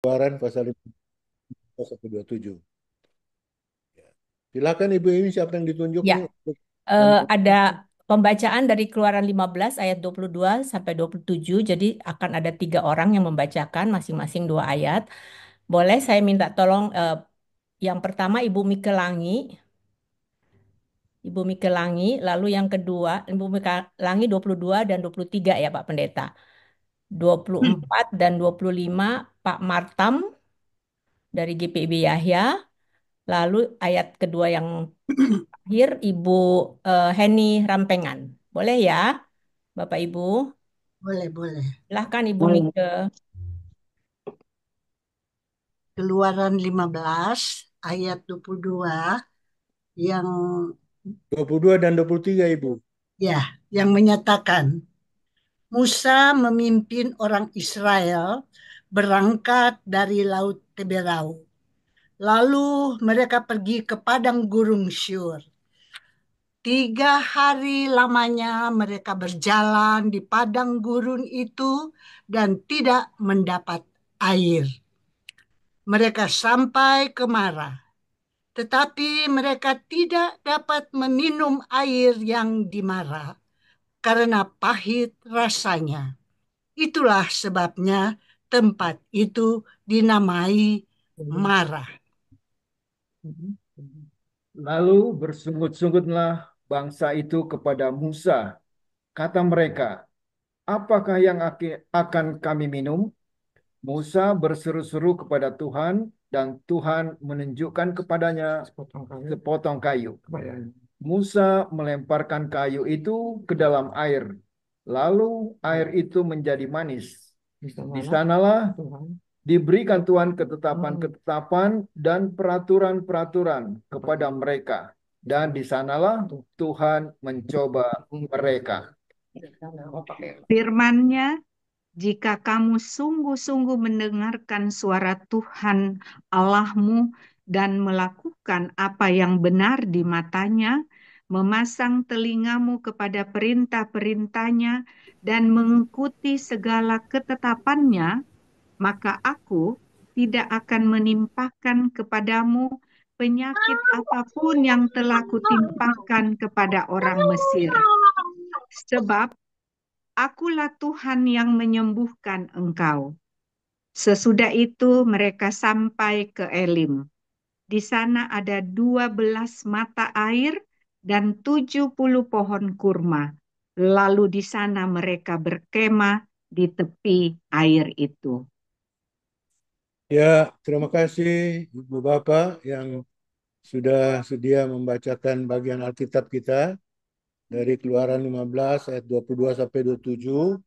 Keluaran pasal 15 sampai 27. Ya. Silakan Ibu ini siapa yang ditunjuk Ya, nih untuk ada pembacaan dari Keluaran 15 ayat 22 sampai 27. Jadi akan ada 3 orang yang membacakan masing-masing 2 ayat. Boleh saya minta tolong yang pertama Ibu Mike Langi, Ibu Mike Langi, lalu yang kedua Ibu Mike Langi 22 dan 23 ya Pak Pendeta. 24 dan 25 Pak Martam dari GPIB Yahya, lalu ayat kedua yang terakhir Ibu Heni Rampengan. Boleh ya, Bapak Ibu? Boleh, boleh. Silahkan Ibu Boleh. Mike. Keluaran 15 ayat 22 yang 22 dan 23 Ibu. ya yang menyatakan Musa memimpin orang Israel berangkat dari Laut Teberau. Lalu mereka pergi ke padang gurun Syur. 3 hari lamanya mereka berjalan di padang gurun itu dan tidak mendapat air. Mereka sampai ke Mara, tetapi mereka tidak dapat meminum air yang di Mara karena pahit rasanya. Itulah sebabnya tempat itu dinamai Mara. Lalu bersungut-sungutlah bangsa itu kepada Musa. Kata mereka, apakah yang akan kami minum? Musa berseru-seru kepada Tuhan dan Tuhan menunjukkan kepadanya sepotong kayu. Musa melemparkan kayu itu ke dalam air. Lalu air itu menjadi manis. Di sanalah diberikan Tuhan ketetapan-ketetapan dan peraturan-peraturan kepada mereka. Dan di sanalah Tuhan mencoba mereka. Firman-Nya, jika kamu sungguh-sungguh mendengarkan suara Tuhan Allahmu dan melakukan apa yang benar di matanya, memasang telingamu kepada perintah-perintahnya dan mengikuti segala ketetapannya, maka aku tidak akan menimpakan kepadamu penyakit apapun yang telah kutimpakan kepada orang Mesir. Sebab akulah Tuhan yang menyembuhkan engkau. Sesudah itu mereka sampai ke Elim. Di sana ada 12 mata air dan 70 pohon kurma. Lalu di sana mereka berkemah di tepi air itu. Ya, terima kasih Ibu Bapak yang sudah sedia membacakan bagian Alkitab kita dari Keluaran 15 ayat 22 sampai 27,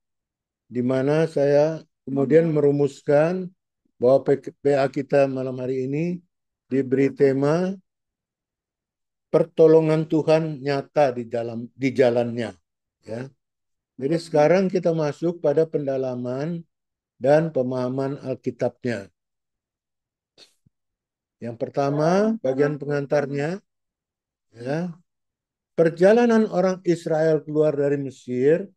di mana saya kemudian merumuskan bahwa PA kita malam hari ini diberi tema pertolongan Tuhan nyata di jalannya, ya. Jadi sekarang kita masuk pada pendalaman dan pemahaman Alkitabnya. Yang pertama, bagian pengantarnya, ya. Perjalanan orang Israel keluar dari Mesir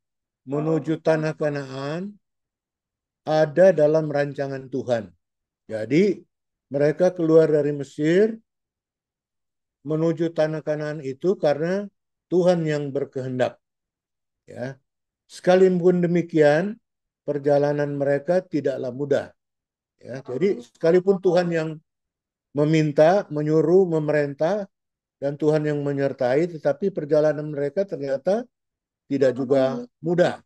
menuju tanah Kanaan ada dalam rancangan Tuhan. Jadi mereka keluar dari Mesir menuju tanah Kanaan itu karena Tuhan yang berkehendak. Ya, sekalipun demikian perjalanan mereka tidaklah mudah. Ya, jadi sekalipun Tuhan yang meminta, menyuruh, memerintah, dan Tuhan yang menyertai, tetapi perjalanan mereka ternyata tidak juga mudah.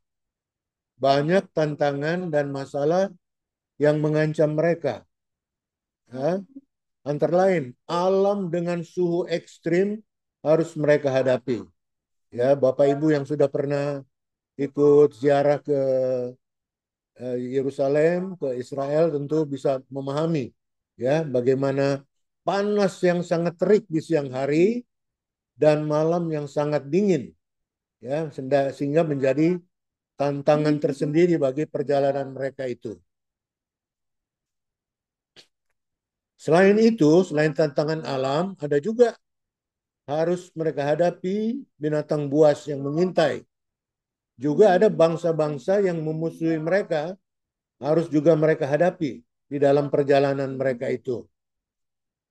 Banyak tantangan dan masalah yang mengancam mereka. Ya, antara lain, alam dengan suhu ekstrim harus mereka hadapi. Ya, Bapak Ibu yang sudah pernah ikut ziarah ke Yerusalem, ke Israel tentu bisa memahami ya bagaimana panas yang sangat terik di siang hari dan malam yang sangat dingin, ya sehingga menjadi tantangan tersendiri bagi perjalanan mereka itu. Selain itu, selain tantangan alam, ada juga harus mereka hadapi binatang buas yang mengintai. Juga ada bangsa-bangsa yang memusuhi mereka, harus juga mereka hadapi. di dalam perjalanan mereka itu.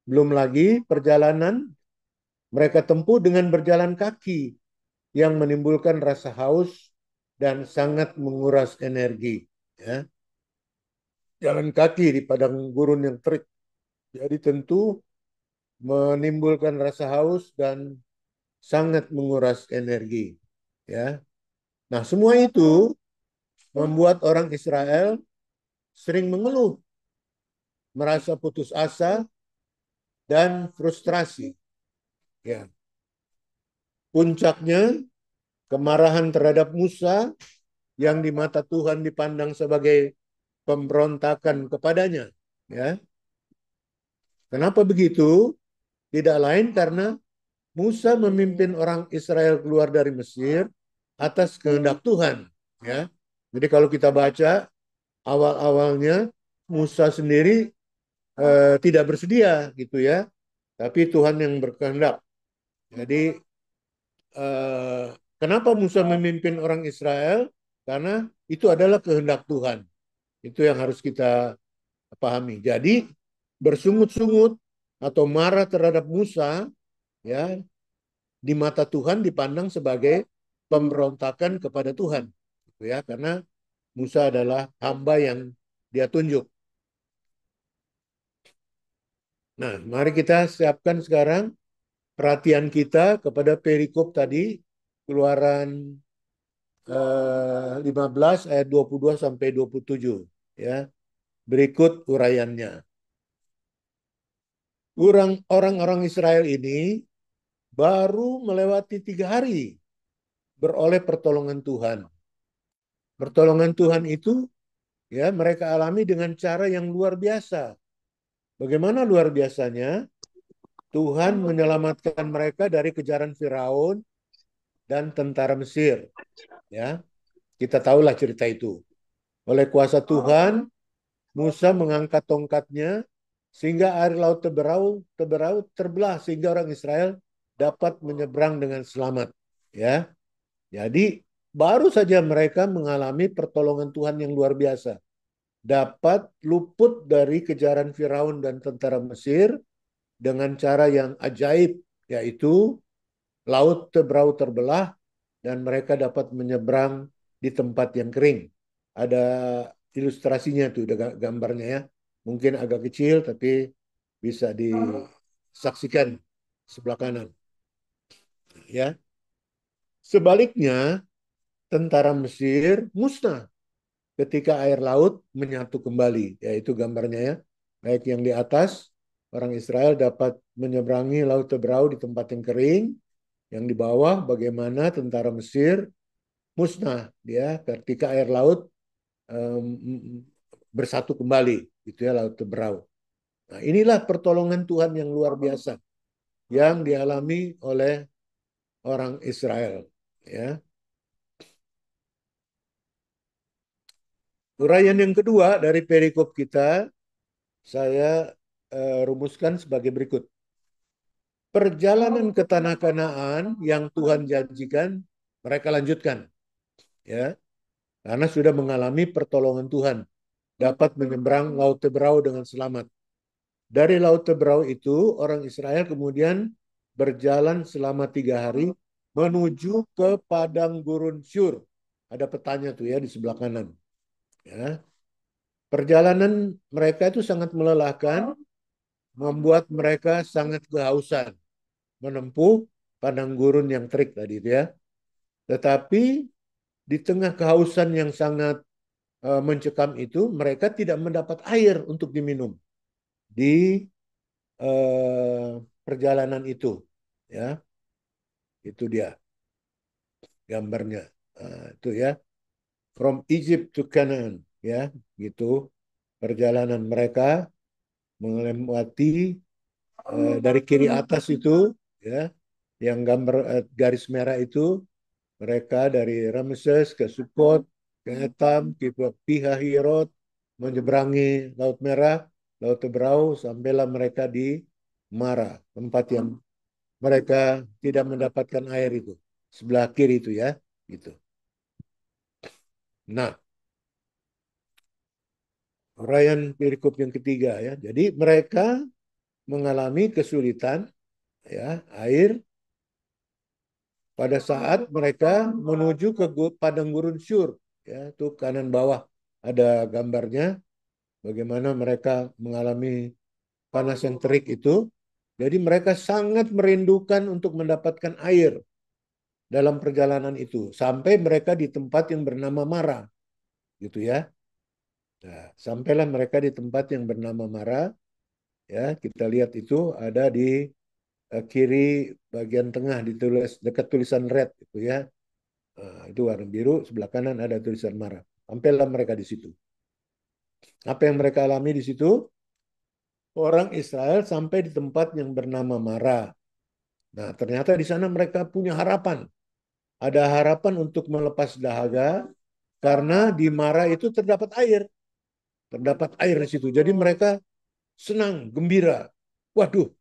Belum lagi perjalanan mereka tempuh dengan berjalan kaki yang menimbulkan rasa haus dan sangat menguras energi. Ya. Jalan kaki di padang gurun yang terik. Jadi tentu menimbulkan rasa haus dan sangat menguras energi. Ya. Nah, semua itu membuat orang Israel sering mengeluh, merasa putus asa dan frustrasi. Ya. Puncaknya kemarahan terhadap Musa yang di mata Tuhan dipandang sebagai pemberontakan kepadanya. Ya. Kenapa begitu? Tidak lain karena Musa memimpin orang Israel keluar dari Mesir atas kehendak Tuhan. Ya. Jadi kalau kita baca awal-awalnya Musa sendiri tidak bersedia gitu ya, tapi Tuhan yang berkehendak. Jadi eh, kenapa Musa memimpin orang Israel? Karena itu adalah kehendak Tuhan. Itu yang harus kita pahami. Jadi bersungut-sungut atau marah terhadap Musa ya di mata Tuhan dipandang sebagai pemberontakan kepada Tuhan. Gitu ya, karena Musa adalah hamba yang dia tunjuk. Nah, mari kita siapkan sekarang perhatian kita kepada perikop tadi, Keluaran 15 ayat 22 sampai 27 ya. Berikut uraiannya. Orang-orang Israel ini baru melewati 3 hari beroleh pertolongan Tuhan. Pertolongan Tuhan itu ya mereka alami dengan cara yang luar biasa. Bagaimana luar biasanya? Tuhan menyelamatkan mereka dari kejaran Firaun dan tentara Mesir. Ya, kita tahulah cerita itu. Oleh kuasa Tuhan, Musa mengangkat tongkatnya sehingga air laut teberau terbelah sehingga orang Israel dapat menyeberang dengan selamat. Ya, jadi baru saja mereka mengalami pertolongan Tuhan yang luar biasa. Dapat luput dari kejaran Firaun dan tentara Mesir dengan cara yang ajaib, yaitu laut teberau terbelah dan mereka dapat menyeberang di tempat yang kering. Ada ilustrasinya tuh, ada gambarnya ya. Mungkin agak kecil tapi bisa disaksikan sebelah kanan. Ya. Sebaliknya, tentara Mesir musnah ketika air laut menyatu kembali, yaitu gambarnya ya. Baik yang di atas, orang Israel dapat menyeberangi laut teberau di tempat yang kering, yang di bawah bagaimana tentara Mesir musnah dia ketika air laut bersatu kembali, gitu ya, laut teberau. Nah, inilah pertolongan Tuhan yang luar biasa yang dialami oleh orang Israel, ya. Uraian yang kedua dari perikop kita saya rumuskan sebagai berikut. Perjalanan ke tanah Kanaan yang Tuhan janjikan mereka lanjutkan, ya, karena sudah mengalami pertolongan Tuhan, dapat menyeberang laut teberau dengan selamat. Dari laut teberau itu orang Israel kemudian berjalan selama 3 hari menuju ke padang gurun Syur. Ada petanya tuh ya di sebelah kanan. Ya. Perjalanan mereka itu sangat melelahkan, membuat mereka sangat kehausan menempuh padang gurun yang terik tadi itu ya. Tetapi di tengah kehausan yang sangat mencekam itu, mereka tidak mendapat air untuk diminum di perjalanan itu. Ya, itu dia gambarnya. Itu ya, from Egypt to Canaan, ya, gitu. Perjalanan mereka melewati dari kiri atas itu, ya, yang gambar garis merah itu, mereka dari Ramses ke Sukot, ke Etam, ke Pihahirot, menyeberangi Laut Merah, Laut Teberau, sampailah mereka di Mara, tempat yang mereka tidak mendapatkan air itu. Sebelah kiri itu ya, gitu. Nah, Uraian perikop yang ketiga ya. Jadi mereka mengalami kesulitan ya air pada saat mereka menuju ke padang gurun Syur ya, itu kanan bawah ada gambarnya bagaimana mereka mengalami panas yang terik itu. Jadi mereka sangat merindukan untuk mendapatkan air dalam perjalanan itu sampai mereka di tempat yang bernama Mara gitu ya. Nah, sampailah mereka di tempat yang bernama Mara ya, kita lihat itu ada di kiri bagian tengah ditulis dekat tulisan red itu ya. Itu warna biru, sebelah kanan ada tulisan Mara. Sampailah mereka di situ. Apa yang mereka alami di situ? Orang Israel sampai di tempat yang bernama Mara. Nah, ternyata di sana mereka punya harapan. Ada harapan untuk melepas dahaga karena di Mara itu terdapat air. Terdapat air di situ. Jadi mereka senang, gembira. Waduh,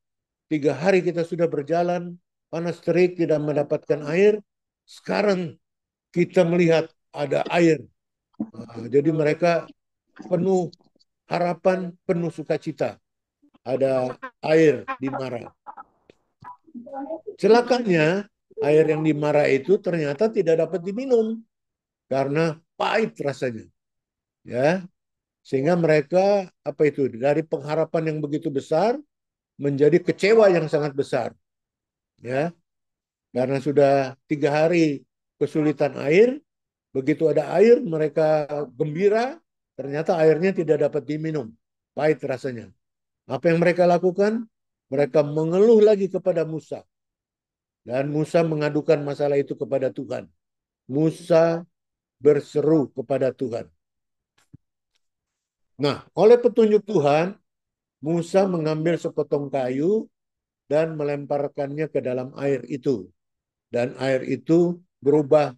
3 hari kita sudah berjalan, panas terik, tidak mendapatkan air. Sekarang kita melihat ada air. Nah, jadi mereka penuh harapan, penuh sukacita. Ada air di Mara. Celakanya, air yang di Mara itu ternyata tidak dapat diminum karena pahit rasanya. Ya, sehingga mereka apa itu dari pengharapan yang begitu besar menjadi kecewa yang sangat besar. Ya, karena sudah 3 hari kesulitan air, begitu ada air mereka gembira, ternyata airnya tidak dapat diminum, pahit rasanya. Apa yang mereka lakukan? Mereka mengeluh lagi kepada Musa. Dan Musa mengadukan masalah itu kepada Tuhan. Musa berseru kepada Tuhan. Nah, oleh petunjuk Tuhan, Musa mengambil sepotong kayu dan melemparkannya ke dalam air itu. Dan air itu berubah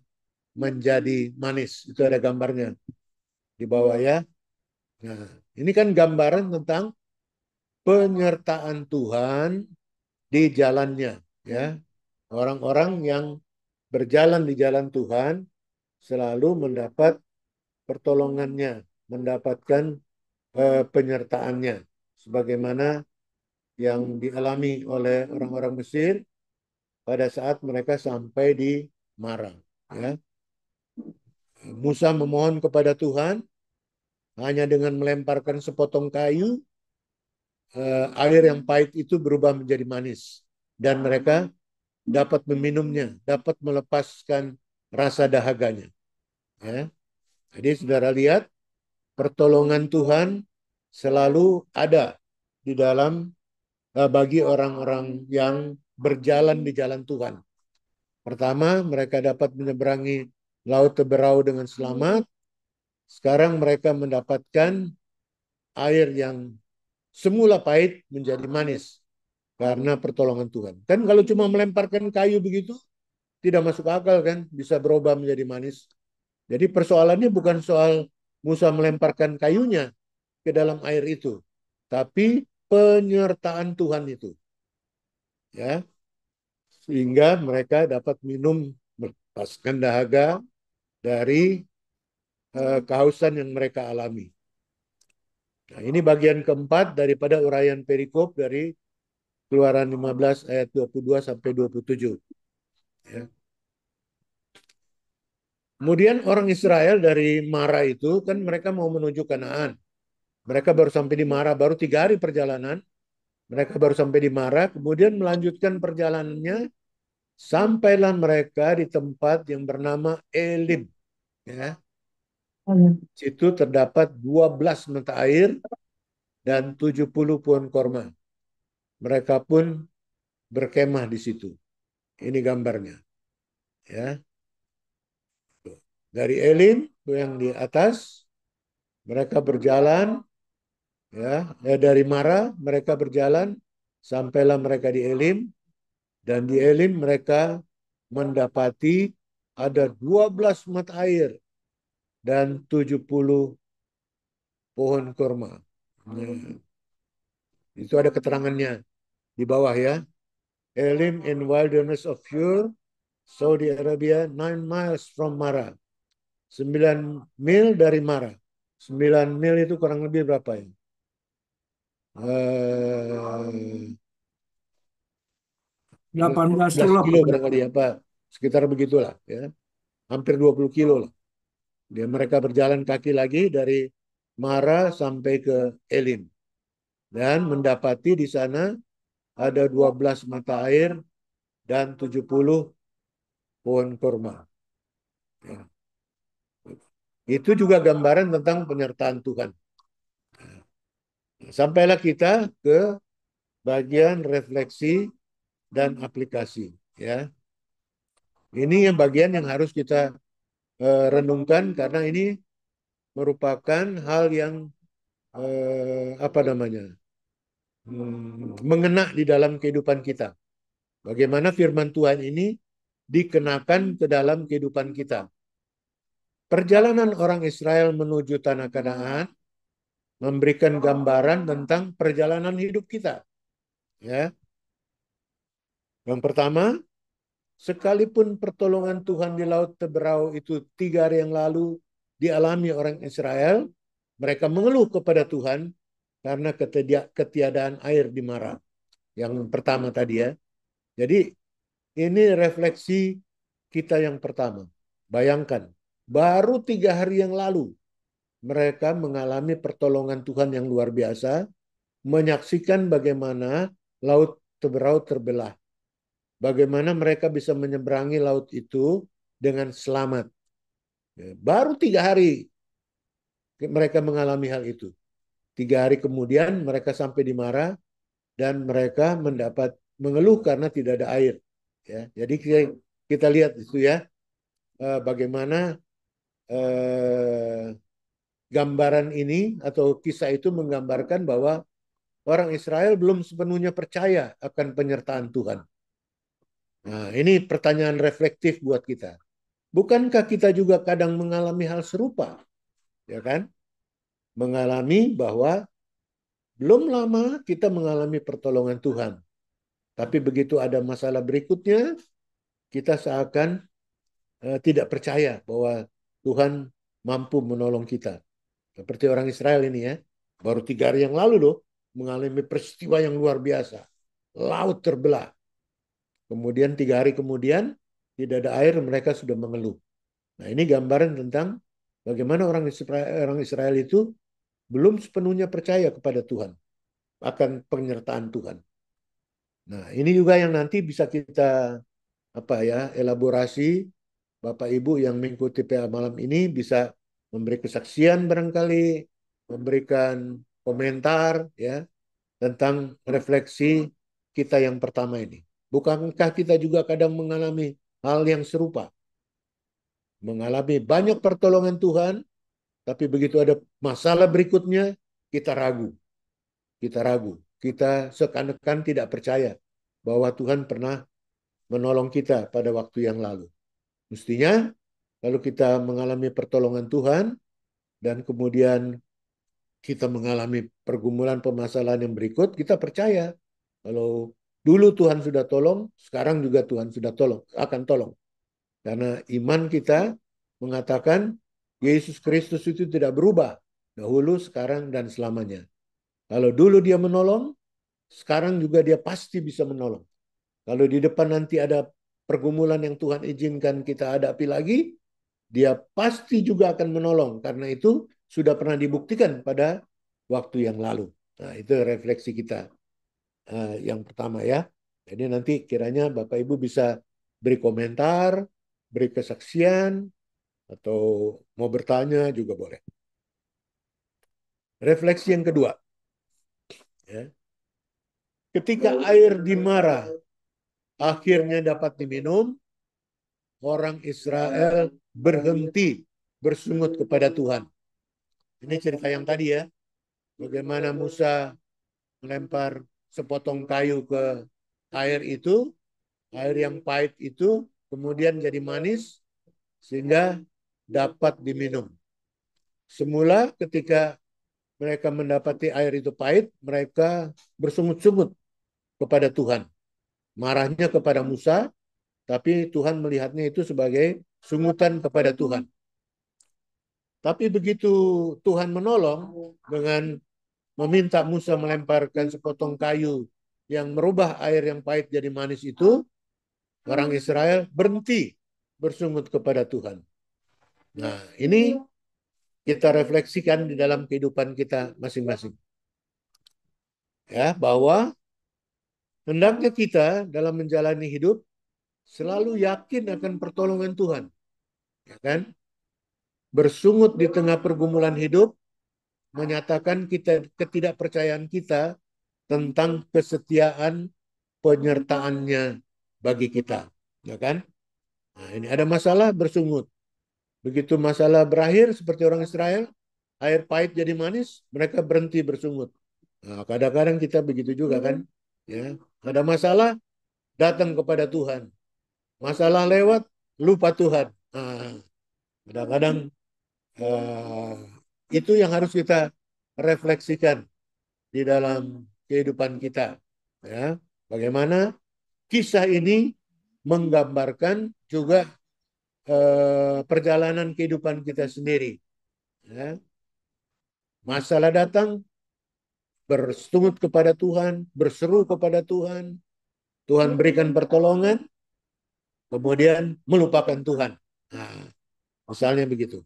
menjadi manis. Itu ada gambarnya di bawah ya. Nah, ini kan gambaran tentang penyertaan Tuhan di jalannya. Ya, orang-orang yang berjalan di jalan Tuhan selalu mendapat pertolongannya, mendapatkan penyertaannya. Sebagaimana yang dialami oleh orang-orang Mesir pada saat mereka sampai di Mara. Ya. Musa memohon kepada Tuhan hanya dengan melemparkan sepotong kayu, air yang pahit itu berubah menjadi manis. Dan mereka dapat meminumnya, dapat melepaskan rasa dahaganya. Ya. Jadi saudara lihat, pertolongan Tuhan selalu ada di dalam bagi orang-orang yang berjalan di jalan Tuhan. Pertama, mereka dapat menyeberangi Laut Teberau dengan selamat. Sekarang mereka mendapatkan air yang semula pahit menjadi manis karena pertolongan Tuhan. Kan kalau cuma melemparkan kayu begitu, tidak masuk akal kan, bisa berubah menjadi manis. Jadi persoalannya bukan soal Musa melemparkan kayunya ke dalam air itu, tapi penyertaan Tuhan itu. Ya, sehingga mereka dapat minum melepaskan dahaga dari kehausan yang mereka alami. Nah, ini bagian keempat daripada uraian perikop dari Keluaran 15 ayat 22 sampai 27. Ya. Kemudian orang Israel dari Mara itu kan mereka mau menuju Kanaan. Mereka baru sampai di Mara, baru 3 hari perjalanan. Mereka baru sampai di Mara, kemudian melanjutkan perjalanannya. Sampailah mereka di tempat yang bernama Elim. Ya. Situ terdapat 12 mata air dan 70 pohon korma. Mereka pun berkemah di situ. Ini gambarnya. Ya. Dari Elim yang di atas, mereka berjalan. Ya, dari Mara mereka berjalan sampailah mereka di Elim. Dan di Elim mereka mendapati ada 12 mata air dan 70 pohon kurma. Nah, itu ada keterangannya di bawah ya. Elim in wilderness of Shur, Saudi Arabia, 9 miles from Mara. 9 mil dari Mara. 9 mil itu kurang lebih berapa ya? Eh, 18 11 kilo Pak kilo Pendeta. barangkali apa. Sekitar begitulah ya. Hampir 20 kilo lah. Mereka berjalan kaki lagi dari Mara sampai ke Elim. Dan mendapati di sana ada 12 mata air dan 70 pohon kurma. Ya. Itu juga gambaran tentang penyertaan Tuhan. Sampailah kita ke bagian refleksi dan aplikasi. Ya, ini yang bagian yang harus kita renungkan karena ini merupakan hal yang apa namanya mengena di dalam kehidupan kita. Bagaimana firman Tuhan ini dikenakan ke dalam kehidupan kita. Perjalanan orang Israel menuju tanah Kanaan memberikan gambaran tentang perjalanan hidup kita. Ya, yang pertama, sekalipun pertolongan Tuhan di Laut Teberau itu 3 hari yang lalu dialami orang Israel, mereka mengeluh kepada Tuhan karena ketiadaan air di Mara. Yang pertama tadi ya. Jadi ini refleksi kita yang pertama. Bayangkan, baru 3 hari yang lalu mereka mengalami pertolongan Tuhan yang luar biasa, menyaksikan bagaimana Laut Teberau terbelah. Bagaimana mereka bisa menyeberangi laut itu dengan selamat. Baru 3 hari mereka mengalami hal itu. 3 hari kemudian mereka sampai di Mara dan mereka mendapat mengeluh karena tidak ada air. Ya, jadi kita lihat itu ya, bagaimana gambaran ini atau kisah itu menggambarkan bahwa orang Israel belum sepenuhnya percaya akan penyertaan Tuhan. Nah, ini pertanyaan reflektif buat kita. Bukankah kita juga kadang mengalami hal serupa? Ya kan? Mengalami bahwa belum lama kita mengalami pertolongan Tuhan. Tapi begitu ada masalah berikutnya, kita seakan tidak percaya bahwa Tuhan mampu menolong kita. Seperti orang Israel ini ya. Baru 3 hari yang lalu loh mengalami peristiwa yang luar biasa. Laut terbelah. Kemudian 3 hari kemudian tidak ada air, mereka sudah mengeluh. Nah, ini gambaran tentang bagaimana orang Israel itu belum sepenuhnya percaya kepada Tuhan, akan penyertaan Tuhan. Nah, ini juga yang nanti bisa kita apa ya, elaborasi. Bapak Ibu yang mengikuti PA malam ini bisa memberi kesaksian barangkali, memberikan komentar ya tentang refleksi kita yang pertama ini. Bukankah kita juga kadang mengalami hal yang serupa? Mengalami banyak pertolongan Tuhan, tapi begitu ada masalah berikutnya, kita ragu. Kita ragu. Kita seakan-akan tidak percaya bahwa Tuhan pernah menolong kita pada waktu yang lalu. Mestinya, kalau kita mengalami pertolongan Tuhan, dan kemudian kita mengalami pergumulan permasalahan yang berikut, kita percaya kalau dulu Tuhan sudah tolong, sekarang juga Tuhan sudah tolong, akan tolong. Karena iman kita mengatakan Yesus Kristus itu tidak berubah dahulu, sekarang, dan selamanya. Kalau dulu dia menolong, sekarang juga dia pasti bisa menolong. Kalau di depan nanti ada pergumulan yang Tuhan izinkan kita hadapi lagi, dia pasti juga akan menolong. Karena itu sudah pernah dibuktikan pada waktu yang lalu. Nah, itu refleksi kita yang pertama ya. Jadi nanti kiranya Bapak Ibu bisa beri komentar, beri kesaksian, atau mau bertanya juga boleh. Refleksi yang kedua. Ya. Ketika air di Mara akhirnya dapat diminum, orang Israel berhenti bersungut kepada Tuhan. Ini cerita yang tadi ya. Bagaimana Musa melempar sepotong kayu ke air yang pahit itu kemudian jadi manis sehingga dapat diminum. Semula ketika mereka mendapati air itu pahit, mereka bersungut-sungut kepada Tuhan. Marahnya kepada Musa, tapi Tuhan melihatnya itu sebagai sungutan kepada Tuhan. Tapi begitu Tuhan menolong dengan meminta Musa melemparkan sepotong kayu yang merubah air yang pahit jadi manis itu, orang Israel berhenti bersungut kepada Tuhan. Nah, ini kita refleksikan di dalam kehidupan kita masing-masing. Ya, bahwa hendaknya kita dalam menjalani hidup selalu yakin akan pertolongan Tuhan. Ya kan? Bersungut di tengah pergumulan hidup menyatakan ketidakpercayaan kita tentang kesetiaan penyertaannya bagi kita. Ya kan? Nah, ini ada masalah bersungut. Begitu masalah berakhir seperti orang Israel, air pahit jadi manis, mereka berhenti bersungut. Nah, kadang-kadang kita begitu juga kan? Ya, ada masalah, datang kepada Tuhan. Masalah lewat, lupa Tuhan. Nah, kadang-kadang itu yang harus kita refleksikan di dalam kehidupan kita. Ya, bagaimana kisah ini menggambarkan juga perjalanan kehidupan kita sendiri. Ya. Masalah datang, bersungut kepada Tuhan, berseru kepada Tuhan, Tuhan berikan pertolongan, kemudian melupakan Tuhan. Nah, misalnya begitu.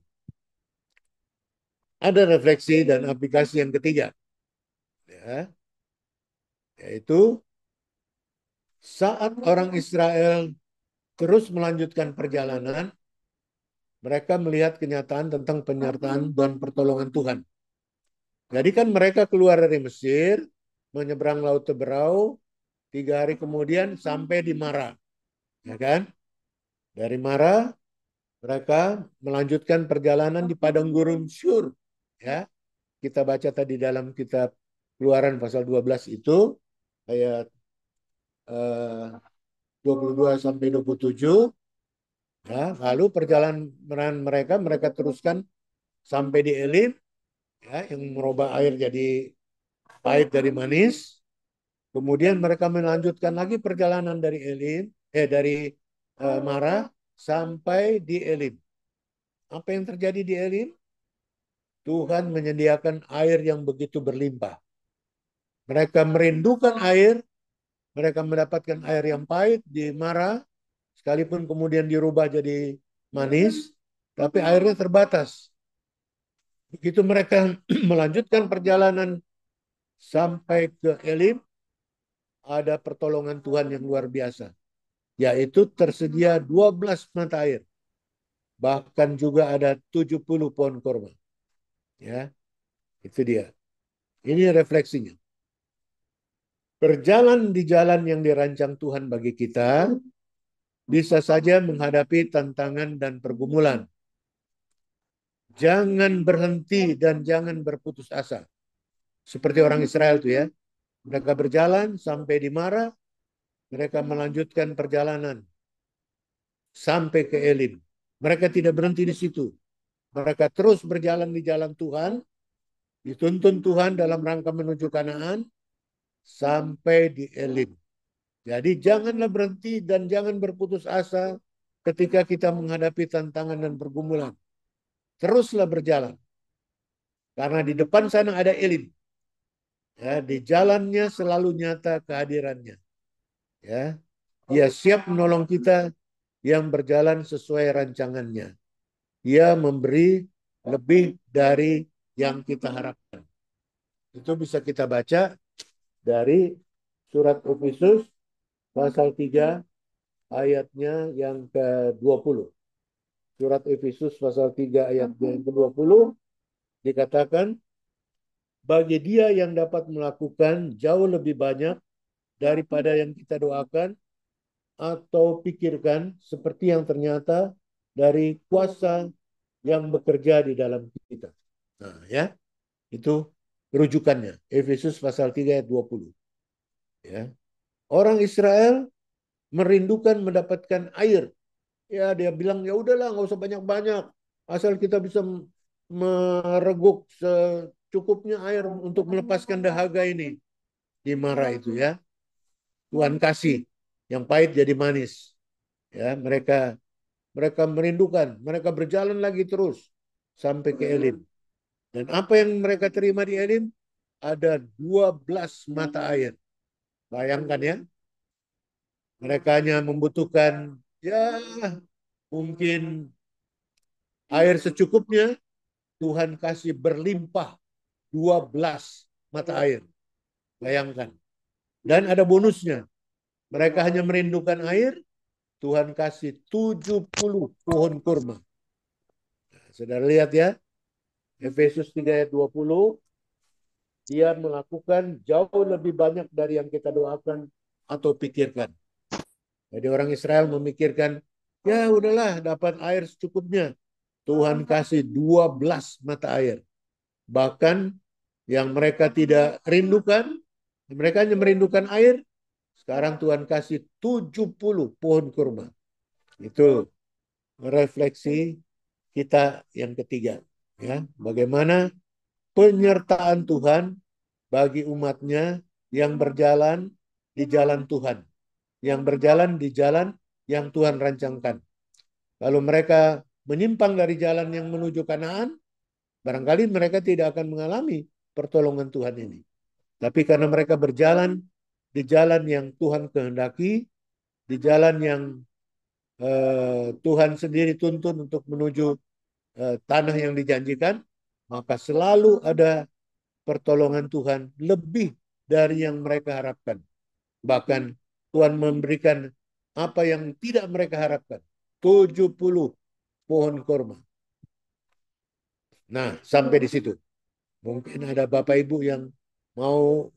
Ada refleksi dan aplikasi yang ketiga, ya, yaitu saat orang Israel terus melanjutkan perjalanan, mereka melihat kenyataan tentang penyertaan dan pertolongan Tuhan. Jadi kan mereka keluar dari Mesir, menyeberang Laut Teberau, 3 hari kemudian sampai di Mara. Ya kan? Dari Mara, mereka melanjutkan perjalanan di padang gurun Syur. Ya, kita baca tadi dalam kitab Keluaran pasal 12 itu, ayat 22 sampai 27. Ya, lalu perjalanan mereka teruskan sampai di Elim, ya, yang merubah air jadi pahit dari manis. Kemudian mereka melanjutkan lagi perjalanan dari Elim, dari Mara sampai di Elim. Apa yang terjadi di Elim? Tuhan menyediakan air yang begitu berlimpah. Mereka merindukan air, mereka mendapatkan air yang pahit di Mara, sekalipun kemudian dirubah jadi manis, tapi airnya terbatas. Begitu mereka melanjutkan perjalanan sampai ke Elim, ada pertolongan Tuhan yang luar biasa, yaitu tersedia 12 mata air. Bahkan juga ada 70 pohon korma. Ya, itu dia. Ini refleksinya. Berjalan di jalan yang dirancang Tuhan bagi kita, bisa saja menghadapi tantangan dan pergumulan. Jangan berhenti dan jangan berputus asa. Seperti orang Israel itu ya. Mereka berjalan sampai di Mara, mereka melanjutkan perjalanan sampai ke Elim. Mereka tidak berhenti di situ. Mereka terus berjalan di jalan Tuhan, dituntun Tuhan dalam rangka menuju Kanaan, sampai di Elim. Jadi janganlah berhenti dan jangan berputus asa ketika kita menghadapi tantangan dan pergumulan. Teruslah berjalan. Karena di depan sana ada Elim. Ya, di jalannya selalu nyata kehadirannya. Ya, dia siap menolong kita yang berjalan sesuai rancangannya. Dia memberi lebih dari yang kita harapkan. Itu bisa kita baca dari surat Efesus pasal 3 ayatnya yang ke-20. Surat Efesus pasal 3 ayatnya yang ke-20 dikatakan, bagi dia yang dapat melakukan jauh lebih banyak daripada yang kita doakan atau pikirkan, seperti yang ternyata dari kuasa yang bekerja di dalam kita. Nah, ya, itu rujukannya. Efesus pasal 3 ayat 20. Ya. Orang Israel merindukan mendapatkan air. Ya, dia bilang, ya udahlah, nggak usah banyak-banyak. Asal kita bisa mereguk secukupnya air untuk melepaskan dahaga ini. Di Mara itu ya. Tuhan kasih. Yang pahit jadi manis. Ya, mereka merindukan. Mereka berjalan lagi terus. sampai ke Elim. Dan apa yang mereka terima di Elim? Ada 12 mata air. Bayangkan ya, mereka hanya membutuhkan ya mungkin air secukupnya, Tuhan kasih berlimpah 12 mata air. Bayangkan. Dan ada bonusnya. Mereka hanya merindukan air, Tuhan kasih 70 pohon kurma. Nah, saudara lihat ya, Efesus 3 ayat 20, dia melakukan jauh lebih banyak dari yang kita doakan atau pikirkan. Jadi orang Israel memikirkan, ya udahlah dapat air secukupnya. Tuhan kasih 12 mata air. Bahkan yang mereka tidak rindukan, mereka hanya merindukan air, sekarang Tuhan kasih 70 pohon kurma. Itu refleksi kita yang ketiga. Ya, bagaimana penyertaan Tuhan bagi umatnya yang berjalan di jalan Tuhan. Yang berjalan di jalan yang Tuhan rancangkan. Kalau mereka menyimpang dari jalan yang menuju Kanaan, barangkali mereka tidak akan mengalami pertolongan Tuhan ini. Tapi karena mereka berjalan di jalan yang Tuhan kehendaki, di jalan yang Tuhan sendiri tuntun untuk menuju tanah yang dijanjikan, maka selalu ada pertolongan Tuhan lebih dari yang mereka harapkan. Bahkan Tuhan memberikan apa yang tidak mereka harapkan. 70 pohon korma. Nah, sampai di situ. Mungkin ada Bapak Ibu yang mau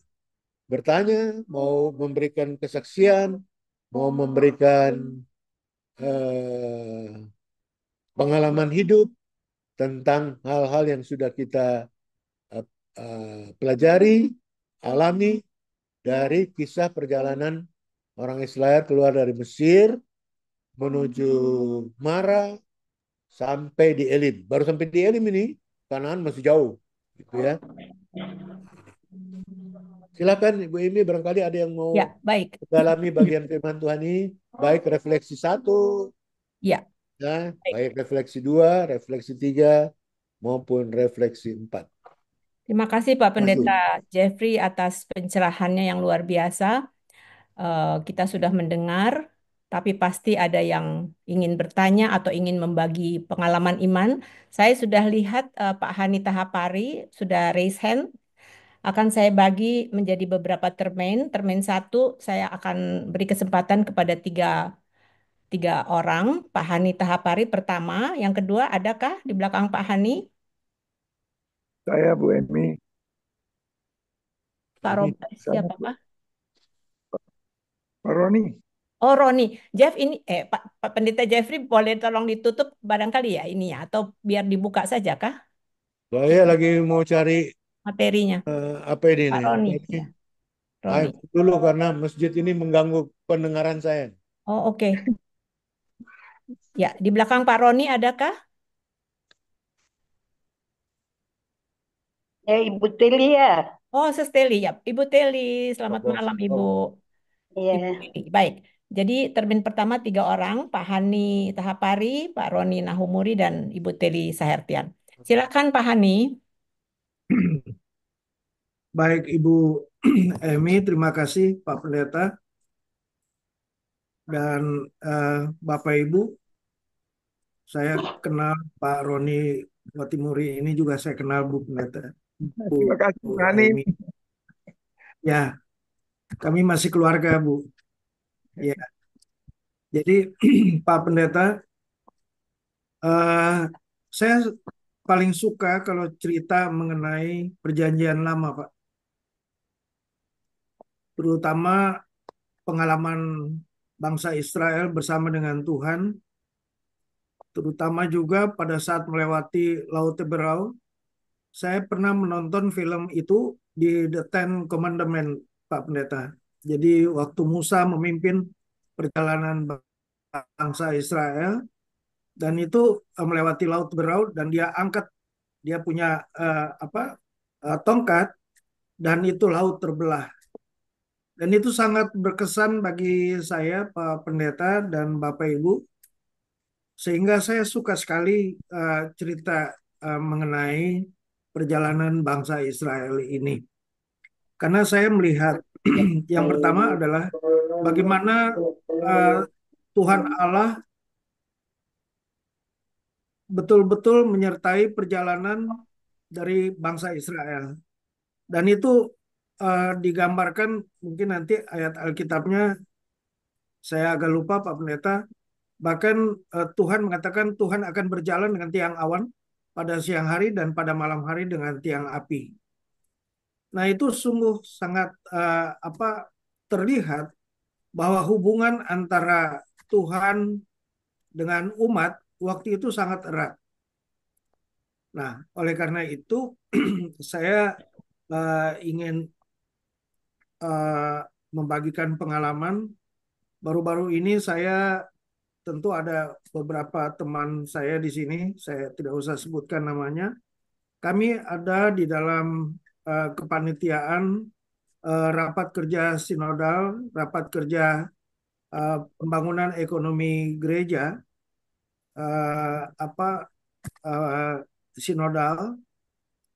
bertanya, mau memberikan kesaksian, mau memberikan pengalaman hidup tentang hal-hal yang sudah kita pelajari, alami dari kisah perjalanan orang Israel keluar dari Mesir menuju Mara sampai di Elim. Baru sampai di Elim ini, Kanaan masih jauh, gitu ya. Silakan Ibu Imi, barangkali ada yang mau Ya, baik. mendalami bagian firman Tuhan ini, baik refleksi 1, Ya, ya, baik. baik refleksi 2, refleksi 3, maupun refleksi 4. Terima kasih Pak Pendeta Terima Jeffrey atas pencerahannya yang luar biasa. Kita sudah mendengar, tapi pasti ada yang ingin bertanya atau ingin membagi pengalaman iman. Saya sudah lihat Pak Hanita Hapari sudah raise hand. Akan saya bagi menjadi beberapa termain. Termain satu, saya akan beri kesempatan kepada tiga orang. Pak Hani Tahapari pertama. Yang kedua, adakah di belakang Pak Hani? Saya Bu Emi, Pak Robert, saya siapa Pak? Pak Roni. Oh, Roni. Jeff ini, Pak Pendeta Jeffrey boleh tolong ditutup barangkali ya ini ya, atau biar dibuka saja kah Saya lagi mau cari materinya? apa ini Pak nih? Roni, Apa ini? ya. Roni. Dulu karena masjid ini mengganggu pendengaran saya. Oh, oke. Ya, di belakang Pak Roni adakah? Ibu Teli ya. Oh, Sesteli ya. Ibu Teli, selamat malam Ibu. Ibu Iya. Teli. Baik. Jadi termin pertama tiga orang, Pak Hani Tahapari, Pak Roni Nahumuri, dan Ibu Teli Sahertian. Silakan Pak Hani. Baik Ibu Emi, terima kasih Pak Pendeta dan Bapak Ibu. Saya kenal Pak Roni Watimuri ini juga saya kenal Bu Pendeta. Terima kasih Bu Pak Hani. Emi. Ya, kami masih keluarga Bu. Ya, jadi Pak Pendeta, eh, saya paling suka kalau cerita mengenai Perjanjian Lama Pak. Terutama pengalaman bangsa Israel bersama dengan Tuhan, terutama juga pada saat melewati Laut Teberau. Saya pernah menonton film itu di The Ten Commandment, Pak Pendeta. Jadi waktu Musa memimpin perjalanan bangsa Israel, dan itu melewati Laut Teberau, dan dia punya tongkat, dan itu laut terbelah. Dan itu sangat berkesan bagi saya, Pak Pendeta dan Bapak Ibu, sehingga saya suka sekali cerita mengenai perjalanan bangsa Israel ini. Karena saya melihat yang pertama adalah bagaimana Tuhan Allah betul-betul menyertai perjalanan dari bangsa Israel. Dan itu digambarkan, mungkin nanti ayat Alkitabnya saya agak lupa Pak Pendeta, bahkan Tuhan mengatakan Tuhan akan berjalan dengan tiang awan pada siang hari dan pada malam hari dengan tiang api. Nah, itu sungguh sangat terlihat bahwa hubungan antara Tuhan dengan umat waktu itu sangat erat. Nah, oleh karena itu saya ingin membagikan pengalaman. Baru-baru ini saya tentu ada beberapa teman saya di sini, saya tidak usah sebutkan namanya. Kami ada di dalam kepanitiaan rapat kerja sinodal, rapat kerja pembangunan ekonomi gereja, sinodal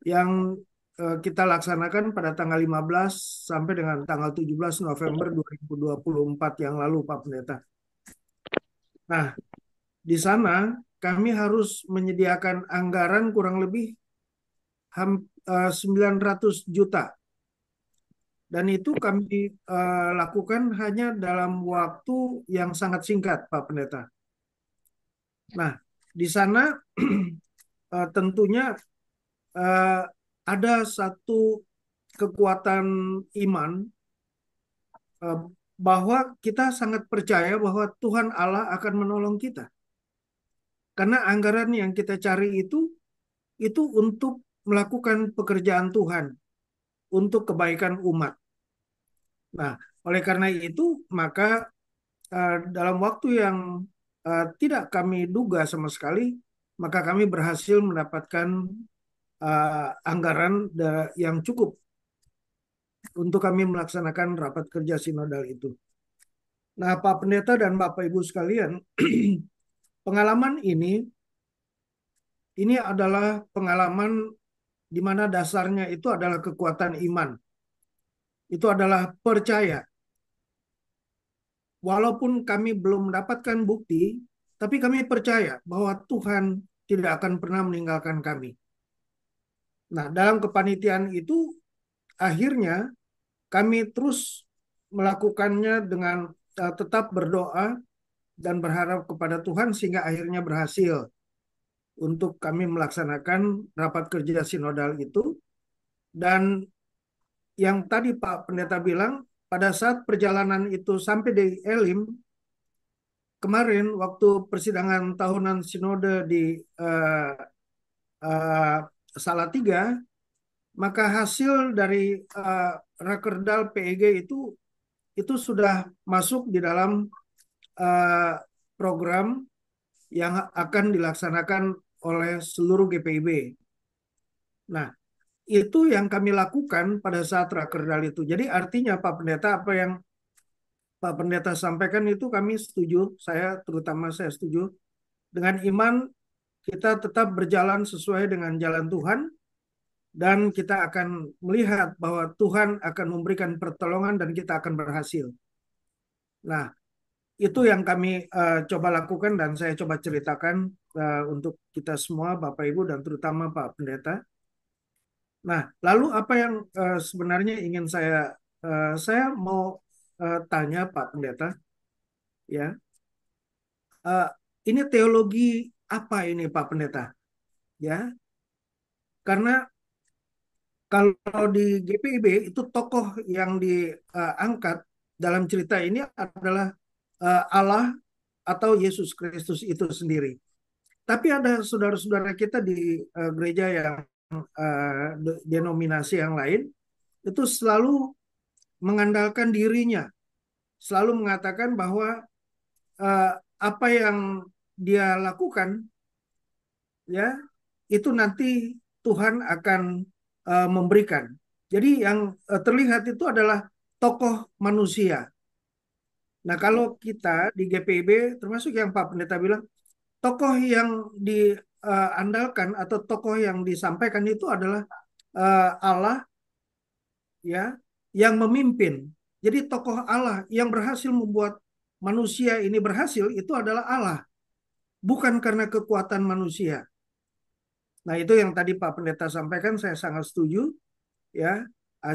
yang kita laksanakan pada tanggal 15 sampai dengan tanggal 17 November 2024 yang lalu, Pak Pendeta. Nah, di sana kami harus menyediakan anggaran kurang lebih 900 juta. Dan itu kami lakukan hanya dalam waktu yang sangat singkat, Pak Pendeta. Nah, di sana tentunya ada satu kekuatan iman bahwa kita sangat percaya bahwa Tuhan Allah akan menolong kita. Karena anggaran yang kita cari itu untuk melakukan pekerjaan Tuhan, untuk kebaikan umat. Nah, oleh karena itu, maka dalam waktu yang tidak kami duga sama sekali, maka kami berhasil mendapatkan anggaran yang cukup untuk kami melaksanakan rapat kerja sinodal itu. Nah, Pak Pendeta dan Bapak Ibu sekalian, pengalaman ini adalah pengalaman di mana dasarnya itu adalah kekuatan iman. Itu adalah percaya. Walaupun kami belum mendapatkan bukti, tapi kami percaya bahwa Tuhan tidak akan pernah meninggalkan kami. Nah, dalam kepanitiaan itu akhirnya kami terus melakukannya dengan tetap berdoa dan berharap kepada Tuhan sehingga akhirnya berhasil untuk kami melaksanakan rapat kerja sinodal itu. Dan yang tadi Pak Pendeta bilang, pada saat perjalanan itu sampai di Elim, kemarin waktu persidangan tahunan sinode di Salatiga, maka hasil dari Rakerdal PEG itu sudah masuk di dalam program yang akan dilaksanakan oleh seluruh GPIB. Nah, itu yang kami lakukan pada saat Rakerdal itu. Jadi artinya Pak Pendeta, apa yang Pak Pendeta sampaikan itu kami setuju, terutama saya setuju. Dengan iman kita tetap berjalan sesuai dengan jalan Tuhan, dan kita akan melihat bahwa Tuhan akan memberikan pertolongan dan kita akan berhasil. Nah, itu yang kami coba lakukan dan saya coba ceritakan untuk kita semua, Bapak Ibu, dan terutama Pak Pendeta. Nah, lalu apa yang sebenarnya ingin saya mau tanya Pak Pendeta, ya, ini teologi apa ini Pak Pendeta, ya? Karena kalau di GPIB itu tokoh yang diangkat dalam cerita ini adalah Allah atau Yesus Kristus itu sendiri. Tapi ada saudara-saudara kita di gereja yang denominasi yang lain itu selalu mengandalkan dirinya, selalu mengatakan bahwa apa yang dia lakukan, ya, itu nanti Tuhan akan memberikan. Jadi yang terlihat itu adalah tokoh manusia. Nah, kalau kita di GPIB, termasuk yang Pak Pendeta bilang, tokoh yang andalkan atau tokoh yang disampaikan itu adalah Allah ya yang memimpin. Jadi tokoh Allah yang berhasil membuat manusia ini berhasil itu adalah Allah, bukan karena kekuatan manusia. Nah, itu yang tadi Pak Pendeta sampaikan, saya sangat setuju ya.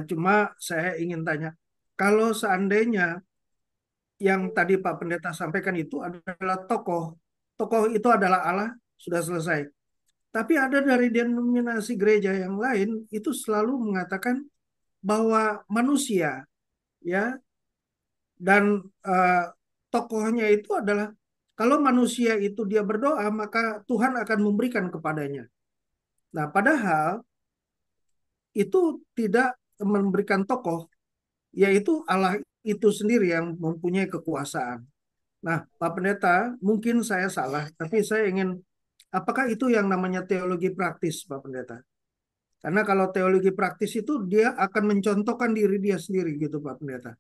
Cuma saya ingin tanya, kalau seandainya yang tadi Pak Pendeta sampaikan itu adalah tokoh, tokoh itu adalah Allah, sudah selesai. Tapi ada dari denominasi gereja yang lain itu selalu mengatakan bahwa manusia ya dan eh, tokohnya itu adalah kalau manusia itu dia berdoa maka Tuhan akan memberikan kepadanya. Nah, padahal itu tidak memberikan tokoh, yaitu Allah itu sendiri yang mempunyai kekuasaan. Nah, Pak Pendeta, mungkin saya salah, tapi saya ingin, apakah itu yang namanya teologi praktis, Pak Pendeta? Karena kalau teologi praktis itu dia akan mencontohkan diri dia sendiri gitu, Pak Pendeta.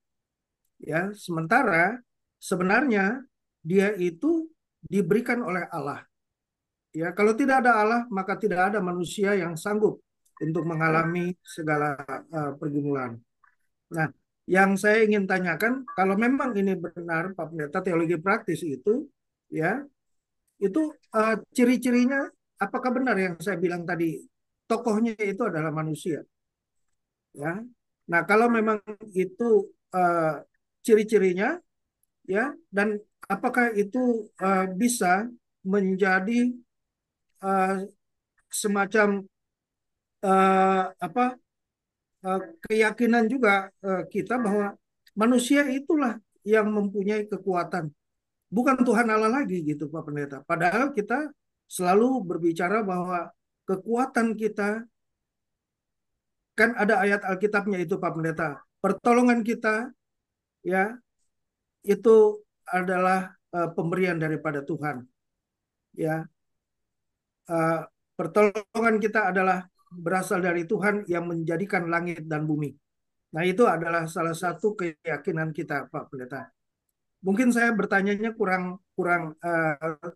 Ya, sementara sebenarnya dia itu diberikan oleh Allah. Ya, kalau tidak ada Allah, maka tidak ada manusia yang sanggup untuk mengalami segala pergumulan. Nah, yang saya ingin tanyakan, kalau memang ini benar, Pak Pendeta, teologi praktis itu, ya, itu ciri-cirinya, apakah benar yang saya bilang tadi, tokohnya itu adalah manusia, ya? Nah, kalau memang itu uh, ciri-cirinya, ya, dan apakah itu bisa menjadi uh, semacam apa keyakinan juga kita bahwa manusia itulah yang mempunyai kekuatan, bukan Tuhan Allah lagi gitu Pak Pendeta. Padahal kita selalu berbicara bahwa kekuatan kita kan ada ayat Alkitabnya itu Pak Pendeta. Pertolongan kita ya itu adalah pemberian daripada Tuhan. Ya, uh, pertolongan kita adalah berasal dari Tuhan yang menjadikan langit dan bumi. Nah, itu adalah salah satu keyakinan kita, Pak Pendeta. Mungkin saya bertanyanya kurang kurang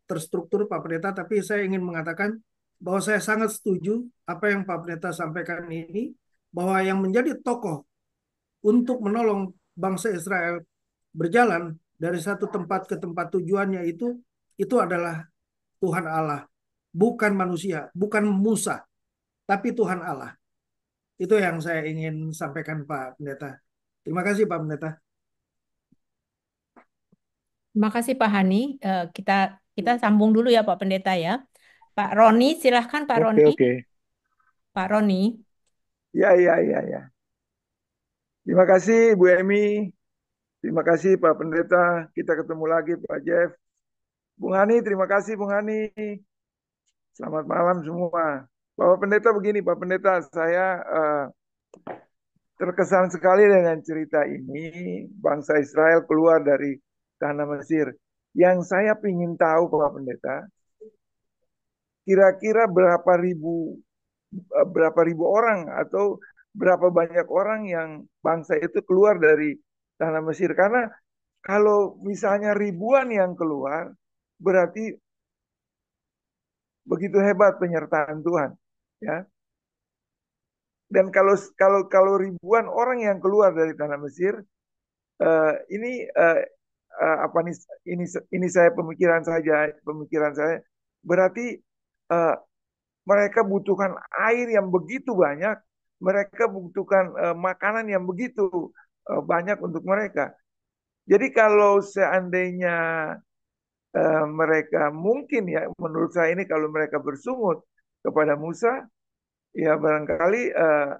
terstruktur, Pak Pendeta, tapi saya ingin mengatakan bahwa saya sangat setuju apa yang Pak Pendeta sampaikan ini, bahwa yang menjadi tokoh untuk menolong bangsa Israel berjalan dari satu tempat ke tempat tujuannya itu adalah Tuhan Allah, bukan manusia, bukan Musa, tapi Tuhan Allah. Itu yang saya ingin sampaikan Pak Pendeta. Terima kasih Pak Pendeta. Terima kasih Pak Hani. Kita kita sambung dulu ya Pak Pendeta ya. Pak Roni, silahkan Pak Oke, Roni. oke. Pak Roni. Ya, ya, ya, ya. Terima kasih Bu Emi. Terima kasih Pak Pendeta. Kita ketemu lagi Pak Jeff. Bung Hani, terima kasih Bung Hani. Selamat malam semua. Bapak Pendeta begini, Pak Pendeta, saya terkesan sekali dengan cerita ini. Bangsa Israel keluar dari tanah Mesir. Yang saya ingin tahu Pak Pendeta, kira-kira berapa ribu orang atau berapa banyak orang yang bangsa itu keluar dari tanah Mesir. Karena kalau misalnya ribuan yang keluar, berarti begitu hebat penyertaan Tuhan, ya. Dan kalau ribuan orang yang keluar dari tanah Mesir, ini apa nih? Ini saya pemikiran saya. Berarti uh, mereka butuhkan air yang begitu banyak, mereka butuhkan makanan yang begitu banyak untuk mereka. Jadi kalau seandainya mereka mungkin ya, menurut saya ini kalau mereka bersungut kepada Musa, ya barangkali uh,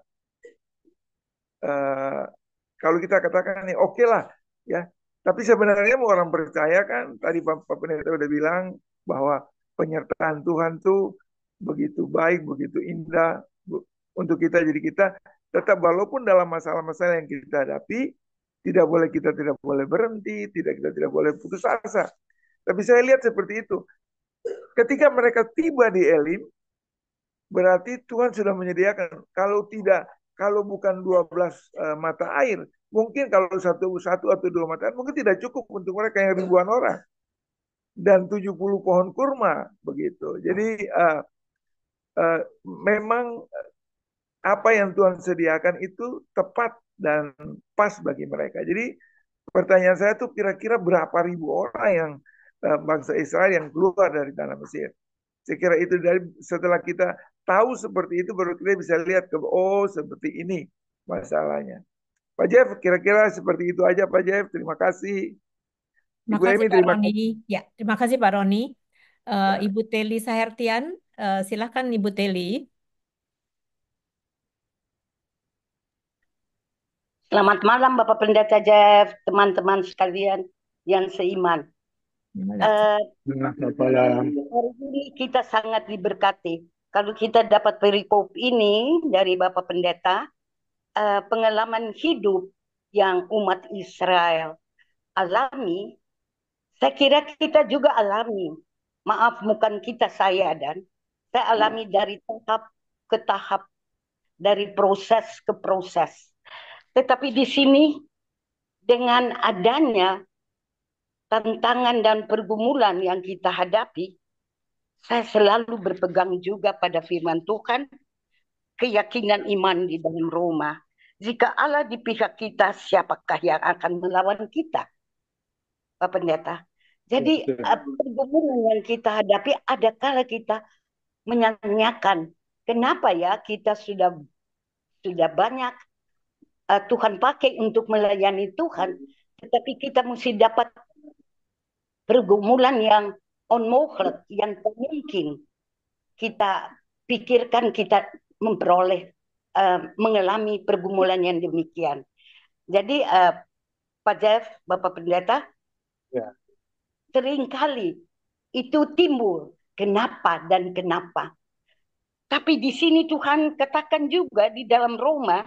kalau kita katakan nih oke lah ya. Tapi sebenarnya orang percaya kan tadi Pak Pendeta udah bilang bahwa penyertaan Tuhan tuh begitu baik, begitu indah untuk kita. Jadi kita tetap walaupun dalam masalah-masalah yang kita hadapi, kita tidak boleh berhenti, kita tidak boleh putus asa. Tapi saya lihat seperti itu. Ketika mereka tiba di Elim, berarti Tuhan sudah menyediakan. Kalau bukan 12 mata air, mungkin kalau satu atau dua mata air, mungkin tidak cukup untuk mereka yang ribuan orang. dan 70 pohon kurma begitu. Jadi memang apa yang Tuhan sediakan itu tepat dan pas bagi mereka. Jadi pertanyaan saya tuh kira-kira berapa ribu orang yang bangsa Israel yang keluar dari tanah Mesir. Saya kira itu dari setelah kita tahu seperti itu baru kita bisa lihat ke oh seperti ini masalahnya. Pak Jeff, kira-kira seperti itu aja Pak Jeff. Terima kasih. Ibu Makasih Emi, Pak terima Roni. kasih. Ya, terima kasih Pak Roni. Ya. Ibu Teli Sahertian, silahkan Ibu Teli. Selamat malam Bapak Pendeta Jeff, teman-teman sekalian yang seiman. Selamat malam. Hari ini kita sangat diberkati. Kalau kita dapat perikop ini dari Bapak Pendeta, pengalaman hidup yang umat Israel alami, saya kira kita juga alami. Maaf, bukan kita, saya alami dari tahap ke tahap, dari proses ke proses. Tetapi di sini dengan adanya tantangan dan pergumulan yang kita hadapi, saya selalu berpegang juga pada firman Tuhan, keyakinan iman di dalam Roma. Jika Allah di pihak kita, siapakah yang akan melawan kita, Pak Pendeta? Jadi pergumulan yang kita hadapi, ada kala kita menyanyiakan, kenapa ya kita sudah banyak Tuhan pakai untuk melayani Tuhan, tetapi kita mesti dapat pergumulan yang onmogelijk, yang mungkin kita pikirkan kita memperoleh, mengalami pergumulan yang demikian. Jadi Pak Jeff, Bapak Pendeta, Ya. seringkali itu timbul kenapa dan kenapa. Tapi di sini Tuhan katakan juga di dalam Roma,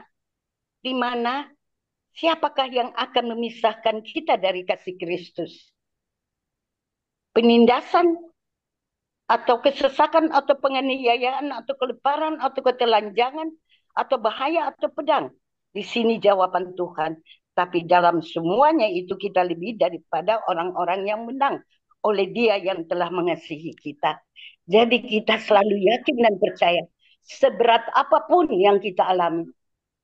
di mana siapakah yang akan memisahkan kita dari kasih Kristus? Penindasan, atau kesesakan, atau penganiayaan, atau kelaparan, atau ketelanjangan, atau bahaya, atau pedang. Di sini jawaban Tuhan. Tapi dalam semuanya itu kita lebih daripada orang-orang yang menang oleh Dia yang telah mengasihi kita. Jadi kita selalu yakin dan percaya, seberat apapun yang kita alami,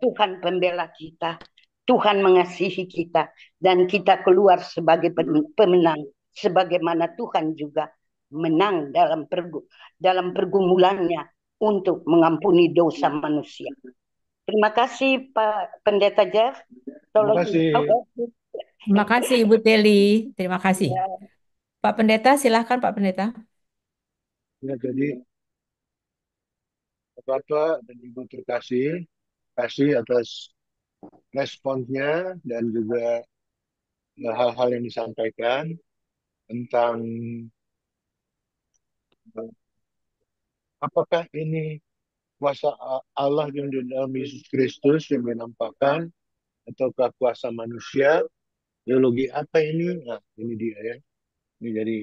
Tuhan pembela kita, Tuhan mengasihi kita, dan kita keluar sebagai pemenang, sebagaimana Tuhan juga menang dalam pergumulannya untuk mengampuni dosa manusia. Terima kasih Pak Pendeta Jeff. Terima kasih. Terima kasih Ibu Teli. Terima kasih. Pak Pendeta, silahkan Pak Pendeta. Ya, jadi Bapak dan Ibu terkasih, kasih atas responsnya dan juga hal-hal yang disampaikan tentang apakah ini kuasa Allah yang di dalam Yesus Kristus yang dinampakkan ataukah kuasa manusia? Teologi apa ini? Nah, ini dia ya. Ini jadi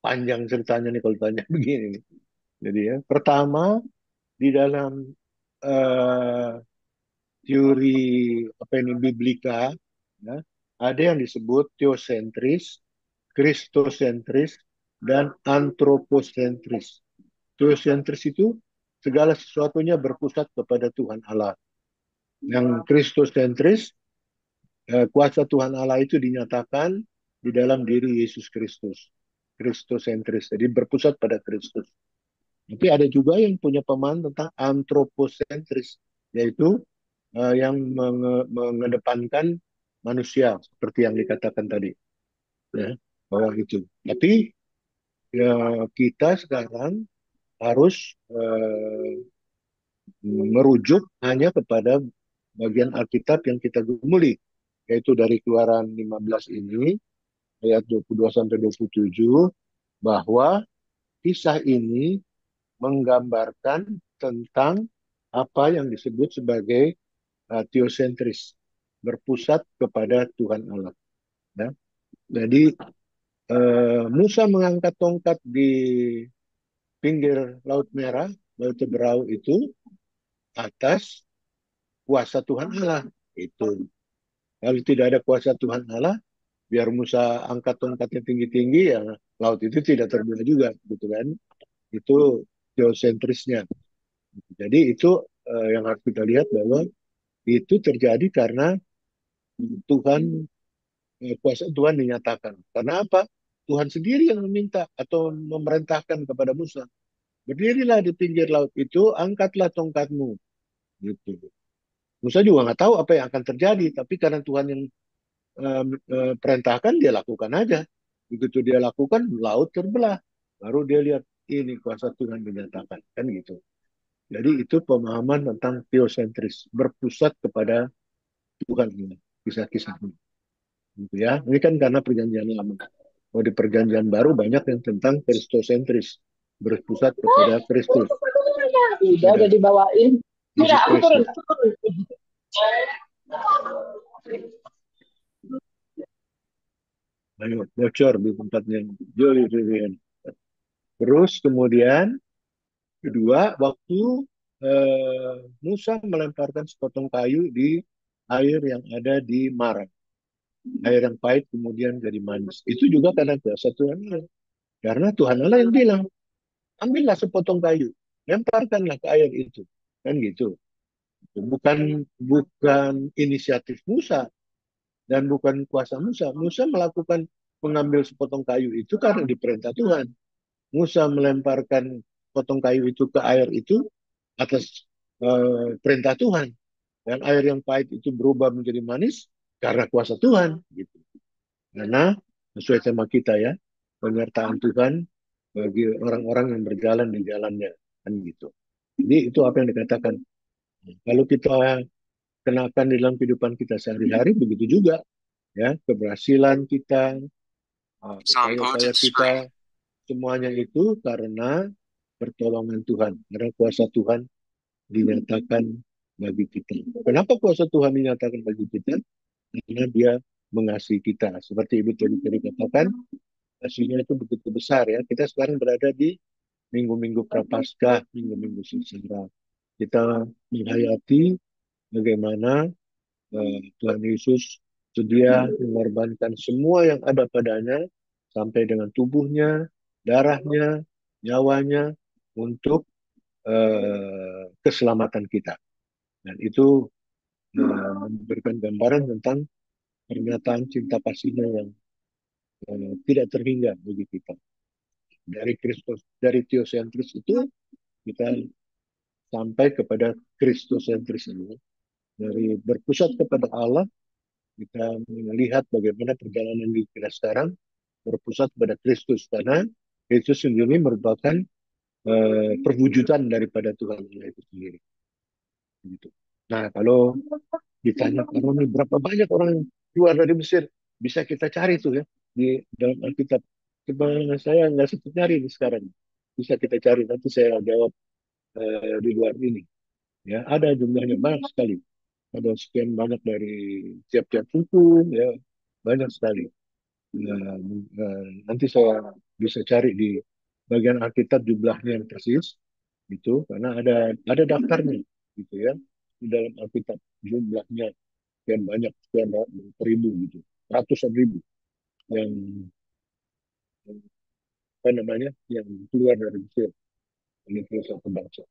panjang ceritanya nih kalau tanya begini. Jadi ya, pertama di dalam teori apa ini biblika, ya, ada yang disebut teosentris, kristosentris, dan antroposentris. Teosentris itu segala sesuatunya berpusat kepada Tuhan Allah. Yang kristosentris, kuasa Tuhan Allah itu dinyatakan di dalam diri Yesus Kristus. Kristosentris, jadi berpusat pada Kristus. Tapi ada juga yang punya pemahaman tentang antroposentris, yaitu yang mengedepankan manusia seperti yang dikatakan tadi, ya, bahwa itu. Tapi ya, kita sekarang harus merujuk hanya kepada bagian Alkitab yang kita gumuli, yaitu dari Keluaran 15 ini ayat 22 sampai 27, bahwa kisah ini menggambarkan tentang apa yang disebut sebagai teosentris, berpusat kepada Tuhan Allah. Ya. Jadi Musa mengangkat tongkat di pinggir Laut Merah, Laut Teberau itu atas kuasa Tuhan Allah. Itu. Kalau tidak ada kuasa Tuhan Allah, biar Musa angkat tongkatnya tinggi-tinggi, ya laut itu tidak terbelah juga, gitu kan? Itu geosentrisnya. Jadi itu yang harus kita lihat bahwa itu terjadi karena Tuhan, kuasa Tuhan dinyatakan. Karena apa? Tuhan sendiri yang meminta atau memerintahkan kepada Musa, berdirilah di pinggir laut itu, angkatlah tongkatmu. Gitu. Musa juga nggak tahu apa yang akan terjadi, tapi karena Tuhan yang perintahkan, dia lakukan aja. Begitu dia lakukan, laut terbelah. Baru dia lihat, ini kuasa Tuhan dinyatakan. Kan gitu. Jadi itu pemahaman tentang teosentris, berpusat kepada Tuhan ini, kisah-kisahnya. Gitu ya. Ini kan karena perjanjian lama. Kalau di perjanjian baru banyak yang tentang kristosentris, berpusat kepada Kristus. Udah dibawain. Yesus Kristus. Ayo, bocor di tempatnya Joli Rivian. Terus kemudian kedua, waktu Musa melemparkan sepotong kayu di air yang ada di Mara. Air yang pahit kemudian jadi manis. Itu juga karena kuasa Tuhan Allah. Karena Tuhan Allah yang bilang, ambillah sepotong kayu, lemparkanlah ke air itu. Kan gitu. Bukan inisiatif Musa dan bukan kuasa Musa. Musa melakukan mengambil sepotong kayu itu karena diperintah Tuhan. Musa melemparkan potong kayu itu ke air itu atas perintah Tuhan. Dan air yang pahit itu berubah menjadi manis karena kuasa Tuhan. Gitu. Karena sesuai sama kita ya, penyertaan Tuhan bagi orang-orang yang berjalan di jalannya. Kan gitu. Jadi itu apa yang dikatakan. Kalau kita kenakan dalam kehidupan kita sehari-hari, begitu juga. Ya, keberhasilan kita, upaya-upaya kita, semuanya itu karena pertolongan Tuhan, karena kuasa Tuhan dinyatakan bagi kita. Kenapa kuasa Tuhan dinyatakan bagi kita? Karena Dia mengasihi kita. Seperti Ibu tadi katakan, kasihnya itu begitu besar ya. Kita sekarang berada di minggu-minggu Prapaskah, minggu-minggu sejarah. Kita menghayati bagaimana Tuhan Yesus sedia mengorbankan semua yang ada padanya, sampai dengan tubuhnya, darahnya, nyawanya, untuk keselamatan kita. Dan itu memberikan gambaran tentang pernyataan cinta kasihnya yang tidak terhingga bagi kita. Dari Kristus, dari teosentris itu kita sampai kepada kristosentris ini. Dari berpusat kepada Allah, kita melihat bagaimana perjalanan di kita sekarang berpusat pada Kristus, karena Kristus sendiri merupakan perwujudan daripada Tuhan Allah itu sendiri. Gitu. Nah, kalau ditanya orang ini berapa banyak orang yang keluar dari Mesir, bisa kita cari tuh ya di dalam Alkitab. Sebenarnya saya nggak sempat nyari nih sekarang. Bisa kita cari, nanti saya jawab di luar ini. Ya, ada jumlahnya banyak sekali. Ada sekian banyak dari tiap-tiap suku, ya banyak sekali. Nah, nanti saya bisa cari di bagian Alkitab jumlahnya yang persis, gitu, karena ada daftarnya, gitu ya, di dalam Alkitab jumlahnya sekian banyak, sekian ribu, gitu, ratusan ribu yang apa namanya, yang keluar dari Mesir, ini satu bangsa.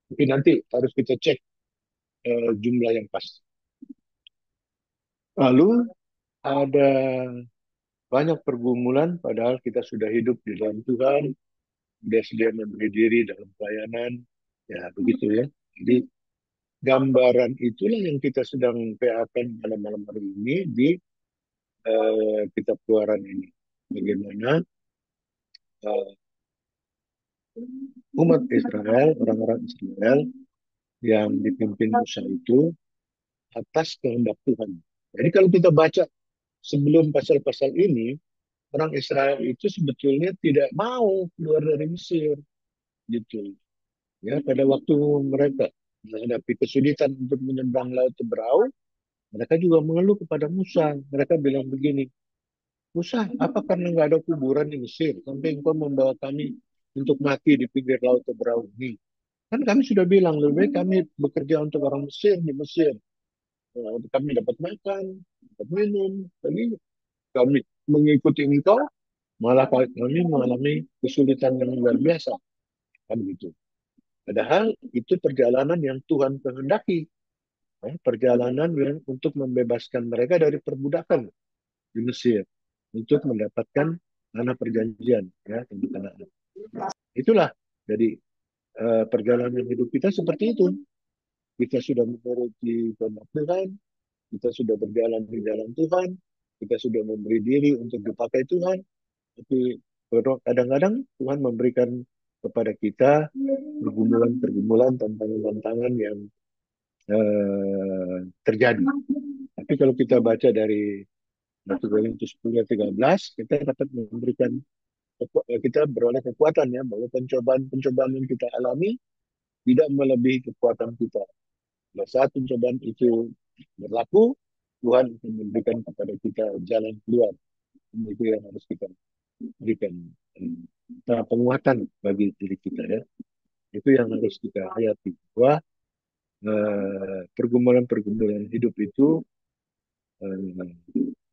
Tapi nanti harus kita cek jumlah yang pas. Lalu ada banyak pergumulan, padahal kita sudah hidup di dalam Tuhan, dia sedia memberi diri dalam pelayanan, ya begitu ya. Jadi gambaran itulah yang kita sedang PA-kan malam-malam hari ini di kitab Keluaran ini. Bagaimana umat Israel, orang-orang Israel yang dipimpin Musa itu atas kehendak Tuhan. Jadi kalau kita baca sebelum pasal-pasal ini, orang Israel itu sebetulnya tidak mau keluar dari Mesir, gitu. Ya, pada waktu mereka menghadapi kesulitan untuk menyeberang Laut Teberau, mereka juga mengeluh kepada Musa. Mereka bilang begini, Musa, apa karena nggak ada kuburan di Mesir sampai engkau membawa kami untuk mati di pinggir Laut Teberau ini? Kan kami sudah bilang, lebih baik kami bekerja untuk orang Mesir di Mesir. Kami dapat makan, dapat minum, begini. kami mengikuti engkau, malah kami mengalami kesulitan yang luar biasa. Kan gitu. Padahal itu perjalanan yang Tuhan kehendaki. Perjalanan yang untuk membebaskan mereka dari perbudakan di Mesir. Untuk mendapatkan tanah perjanjian. Ya, di Kanaan. Itulah. Jadi perjalanan hidup kita seperti itu. Kita sudah menuruti kehendak Tuhan, kita sudah berjalan di jalan Tuhan, kita sudah memberi diri untuk dipakai Tuhan, tapi kadang-kadang Tuhan memberikan kepada kita pergumulan-pergumulan, tantangan-tantangan yang terjadi. Tapi kalau kita baca dari 1 Korintus 10:13, kita dapat memberikan, kita beroleh kekuatan ya, bahwa pencobaan-pencobaan yang kita alami tidak melebihi kekuatan kita. Pada saat pencobaan itu berlaku, Tuhan akan memberikan kepada kita jalan keluar. Itu yang harus kita berikan. Penguatan bagi diri kita ya. Itu yang harus kita hayati. Bahwa pergumulan-pergumulan hidup itu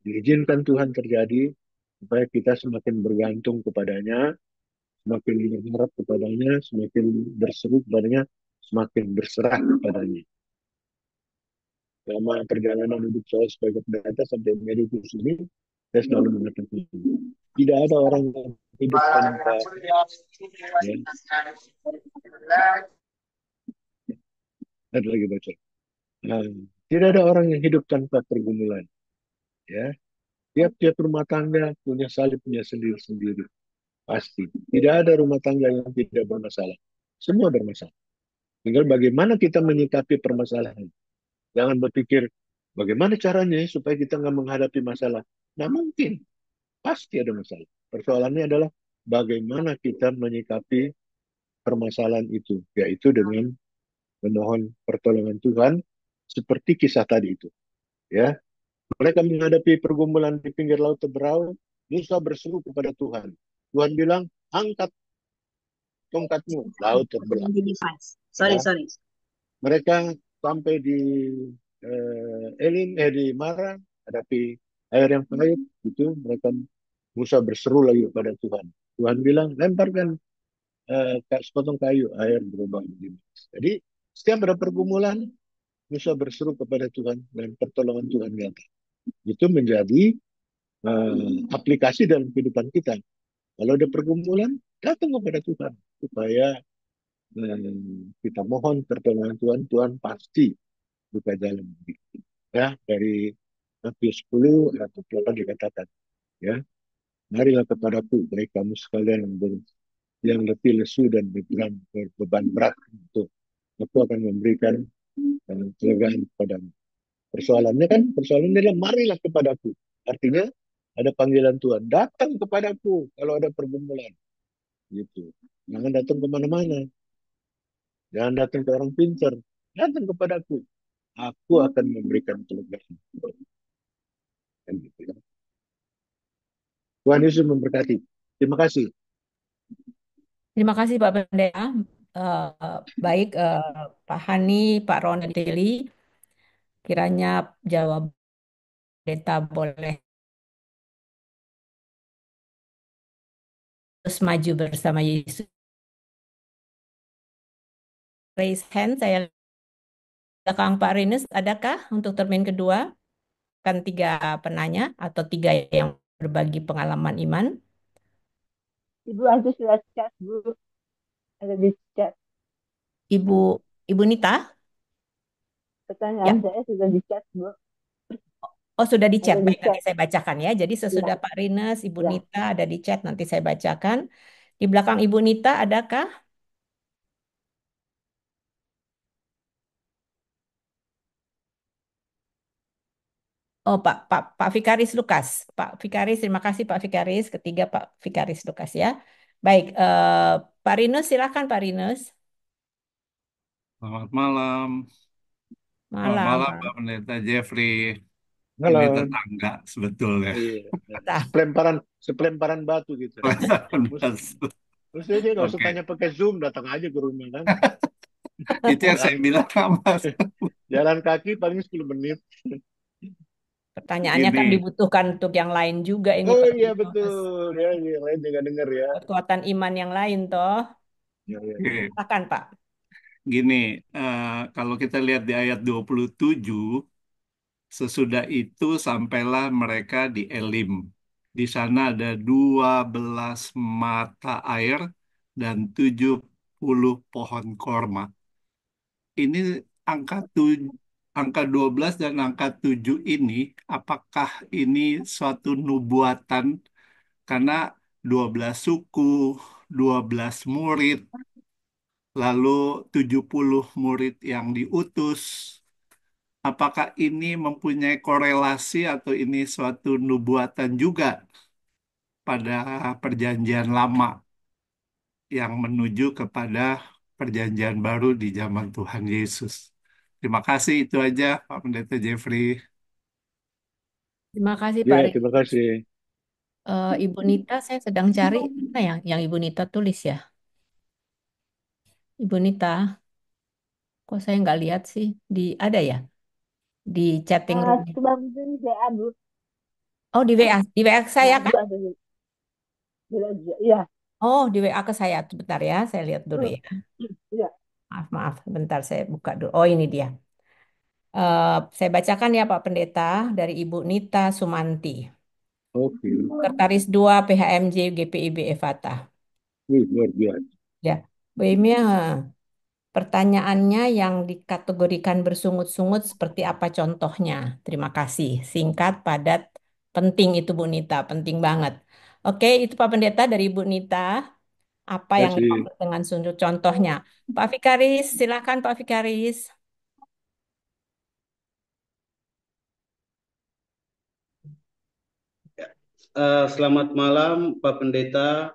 diizinkan Tuhan terjadi supaya kita semakin bergantung kepadanya, semakin berharap kepadanya, semakin berseru kepadanya, semakin berserah kepadanya. Selama perjalanan hidup saya sebagai pendeta sampai medikus ini, saya selalu mengatakan tidak ada orang yang hidup tanpa ya. Ada lagi baca. Tidak ada orang yang hidup tanpa pergumulan. Ya, tiap-tiap rumah tangga punya salibnya sendiri-sendiri. Pasti. Tidak ada rumah tangga yang tidak bermasalah. Semua bermasalah. Tinggal bagaimana kita menyikapi permasalahan. Jangan berpikir bagaimana caranya supaya kita nggak menghadapi masalah. Nah mungkin. Pasti ada masalah. Persoalannya adalah bagaimana kita menyikapi permasalahan itu. Yaitu dengan memohon pertolongan Tuhan. Seperti kisah tadi itu. Ya, mereka menghadapi pergumulan di pinggir laut Teberau. Musa berseru kepada Tuhan. Tuhan bilang, angkat tongkatmu, laut terbelah. Sorry, Ya. sorry. Mereka sampai di Elim, di Mara, hadapi air yang pahit, itu mereka Musa berseru lagi kepada Tuhan. Tuhan bilang, lemparkan sepotong kayu, air berubah menjadi emas. Jadi, setiap ada pergumulan, Musa berseru kepada Tuhan dan pertolongan Tuhan nyata. Itu menjadi aplikasi dalam kehidupan kita. Kalau ada pergumulan, datang kepada Tuhan supaya kita mohon pertolongan Tuhan. Tuhan pasti buka jalan. Ya, dari Matius 10 atau 8 dikatakan, ya, marilah kepadaku, baik kamu sekalian yang letih lesu dan berbeban berat, untuk aku akan memberikan kelegaan kepadamu. Persoalannya adalah marilah kepadaku. Artinya ada panggilan Tuhan, datang kepadaku kalau ada pergumulan. Gitu. Jangan datang kemana-mana. Jangan datang ke orang pintar. Datang kepadaku. Aku akan memberikan kelegaan. Kan gitu, ya. Tuhan Yesus memberkati. Terima kasih. Terima kasih Pak Pendeta. Baik Pak Hani, Pak Roneli, kiranya jawab Pendeta boleh terus maju bersama Yesus. Raise hand, saya belakang Pak Rinus, adakah untuk termin kedua? Kan 3 penanya atau 3 yang berbagi pengalaman iman. Ibu Agus sudah chat, Bu. Ada di chat. Ibu Nita? Pertanyaan Ya. saya sudah di chat, Bu. Oh, sudah di chat. Ada di Baik, nanti chat. saya bacakan ya. Jadi sesudah Ya. Pak Rinus, Ibu Ya. Nita ada di chat, nanti saya bacakan. Di belakang Ibu Nita adakah? Oh, Pak Vikaris Lukas. Pak Vikaris, terima kasih Pak Vikaris. Ketiga Pak Vikaris Lukas ya. Baik, Pak Rinus silakan Pak Rinus. Selamat malam. Selamat Malam. malam Pak Pendeta Jeffrey. Ini Halo. tetangga sebetulnya. Iya. Sepelemparan batu gitu. Terus dia nggak usah Oke. tanya pakai Zoom, datang aja ke rumah kan. Itu yang saya bilang Mas. Jalan kaki paling 10 menit. Pertanyaannya kan Gini, dibutuhkan untuk yang lain juga ini Oh Pak iya Dimas. betul. Ya, yang lain juga denger ya. Kekuatan iman yang lain toh. Ya, ya, ya. oke. Silakan Pak. Gini, kalau kita lihat di ayat 27, sesudah itu sampailah mereka di Elim. Di sana ada 12 mata air dan 70 pohon korma. Ini angka angka 12 dan angka 7 ini, apakah ini suatu nubuatan karena 12 suku, 12 murid, lalu 70 murid yang diutus. Apakah ini mempunyai korelasi atau ini suatu nubuatan juga pada perjanjian lama yang menuju kepada perjanjian baru di zaman Tuhan Yesus? Terima kasih, itu aja Pak Pendeta Jeffrey. Terima kasih Ya, Pak Rik. terima kasih. Ibu Nita saya sedang cari mana yang Ibu Nita tulis ya. Ibu Nita, kok saya nggak lihat sih di ada ya di chatting room. Coba mungkin WA dulu. Oh di WA saya WA kan? dulu ada di WA juga. Iya. Oh di WA ke saya. Sebentar ya, saya lihat dulu Hmm. ya. Iya. Maaf maaf, bentar saya buka dulu. Oh ini dia. Saya bacakan ya Pak Pendeta dari Ibu Nita Sumanti, Oke. Sekretaris 2 PHMJ GPIB Evata. Wih, luar biasa. Ya, Bu Emi, pertanyaannya yang dikategorikan bersungut-sungut seperti apa contohnya? Terima kasih. Singkat, padat, penting itu Bu Nita, penting banget. Oke, itu Pak Pendeta dari Bu Nita. Apa Terima yang kasih. dimaksud dengan sudut contohnya? Pak Fikaris, silakan Pak Fikaris. Selamat malam Pak Pendeta,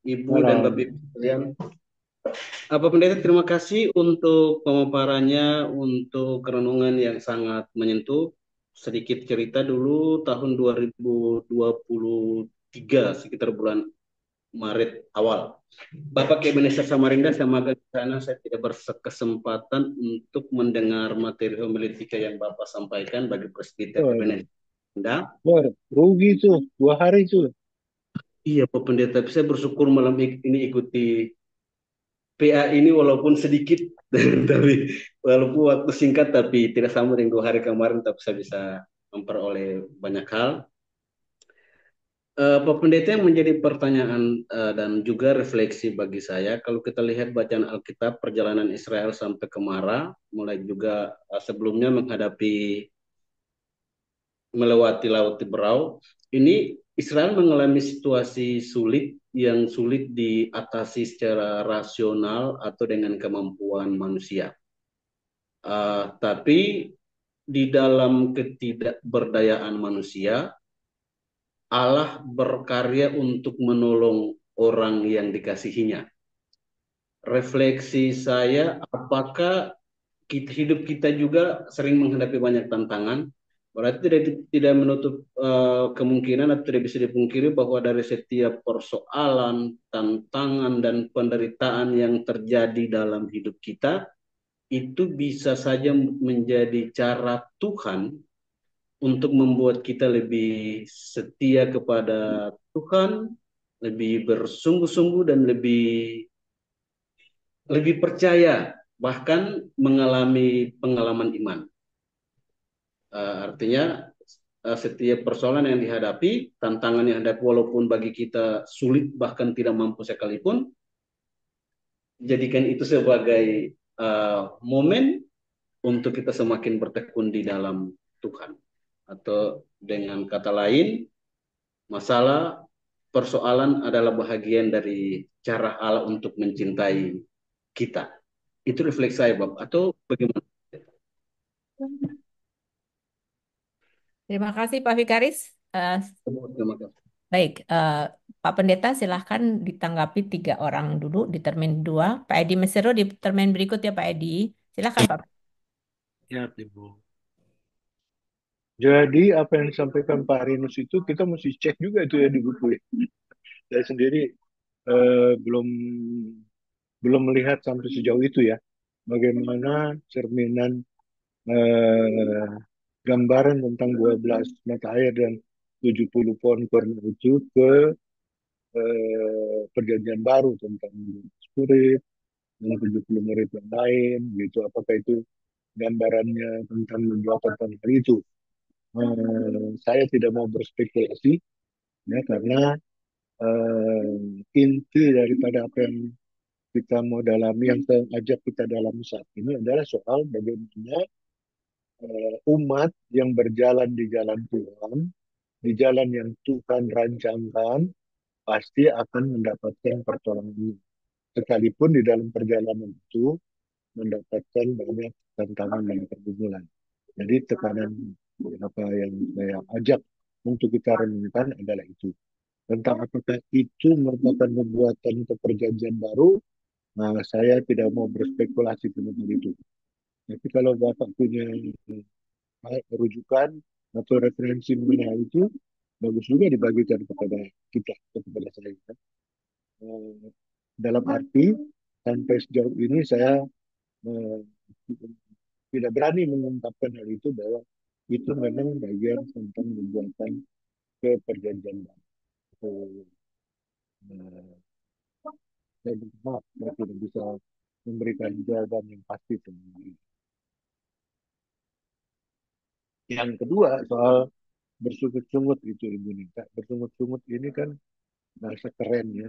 Ibu dan Bapak Malam. Ibu sekalian. Pak Pendeta, terima kasih untuk pemaparannya, untuk renungan yang sangat menyentuh. Sedikit cerita dulu tahun 2023 sekitar bulan Maret awal. Bapak ke Ebenezer Samarinda saya magang di sana, saya tidak berkesempatan untuk mendengar materi homiletika yang Bapak sampaikan bagi Presbiter Waduh. Ebenezer Samarinda. Wah, rugi tuh. 2 hari tuh. Iya Pak Pendeta, saya bersyukur malam ini ikuti PA ini walaupun sedikit, tapi walaupun waktu singkat tapi tidak sama dengan 2 hari kemarin, tapi saya bisa memperoleh banyak hal. Pak Pendeta, yang menjadi pertanyaan dan juga refleksi bagi saya, kalau kita lihat bacaan Alkitab perjalanan Israel sampai ke Mara, mulai juga sebelumnya melewati Laut Tiberau, ini Israel mengalami situasi sulit yang sulit diatasi secara rasional atau dengan kemampuan manusia. Tapi di dalam ketidakberdayaan manusia, Allah berkarya untuk menolong orang yang dikasihinya. Refleksi saya, apakah hidup kita juga sering menghadapi banyak tantangan? Berarti tidak menutup kemungkinan atau tidak bisa dipungkiri bahwa dari setiap persoalan, tantangan, dan penderitaan yang terjadi dalam hidup kita, itu bisa saja menjadi cara Tuhan untuk membuat kita lebih setia kepada Tuhan, lebih bersungguh-sungguh dan lebih percaya, bahkan mengalami pengalaman iman. Artinya setiap persoalan yang dihadapi, tantangan yang dihadapi walaupun bagi kita sulit bahkan tidak mampu sekalipun, jadikan itu sebagai momen untuk kita semakin bertekun di dalam Tuhan. Atau dengan kata lain, masalah persoalan adalah bahagian dari cara Allah untuk mencintai kita. Itu refleks saya, Bob. Atau bagaimana? Terima kasih Pak Fikaris. Terima kasih. Baik, Pak Pendeta silahkan ditanggapi 3 orang dulu di termin 2. Pak Edi Mesero di termin berikut ya Pak Edi. Silahkan Pak. Ya, Ibu. Jadi apa yang disampaikan Pak Rinus itu kita mesti cek juga itu ya di buku ya. Saya sendiri belum melihat sampai sejauh itu ya. Bagaimana cerminan gambaran tentang 12 mata air dan 70 pohon kurma itu ke perjanjian baru tentang spirit dan 70 murid yang lain gitu. Apakah itu gambarannya tentang nubuatan tentang hal itu? Saya tidak mau berspekulasi ya karena inti daripada apa yang kita mau dalami, yang saya ajak kita dalami saat ini adalah soal bagaimana umat yang berjalan di jalan Tuhan, di jalan yang Tuhan rancangkan, pasti akan mendapatkan pertolongan. Sekalipun di dalam perjalanan itu mendapatkan banyak tantangan dan pergumulan. Jadi tekanan apa yang saya ajak untuk kita renungkan adalah itu. Tentang apakah itu merupakan nubuatan atau perjanjian baru, nah, saya tidak mau berspekulasi tentang itu. Tapi kalau Bapak punya rujukan atau referensi mengenai hal itu, bagus juga dibagikan kepada kita, kepada saya. Eh, Dalam arti, sampai sejauh ini saya eh, tidak berani mengungkapkan hal itu bahwa itu memang bagian tentang pembuatan ke perjanjian baru. Eh, saya minta maaf, saya tidak bisa memberikan jawaban yang pasti tentang itu. Yang kedua, soal bersungut-sungut itu Ibu Nita. Bersungut-sungut ini kan bahasa keren ya.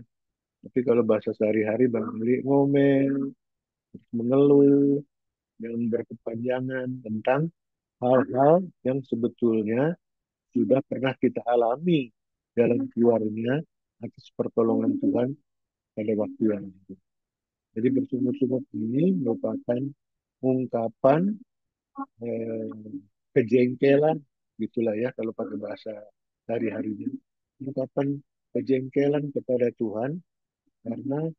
Tapi kalau bahasa sehari-hari barangkali ngomel, mengeluh, dan berkepanjangan tentang hal-hal yang sebetulnya sudah pernah kita alami dalam keluarnya atas pertolongan Tuhan pada waktu yang itu. Jadi bersungut-sungut ini merupakan ungkapan eh, kejengkelan, gitulah ya kalau pakai bahasa sehari-harinya. Ungkapan kejengkelan kepada Tuhan karena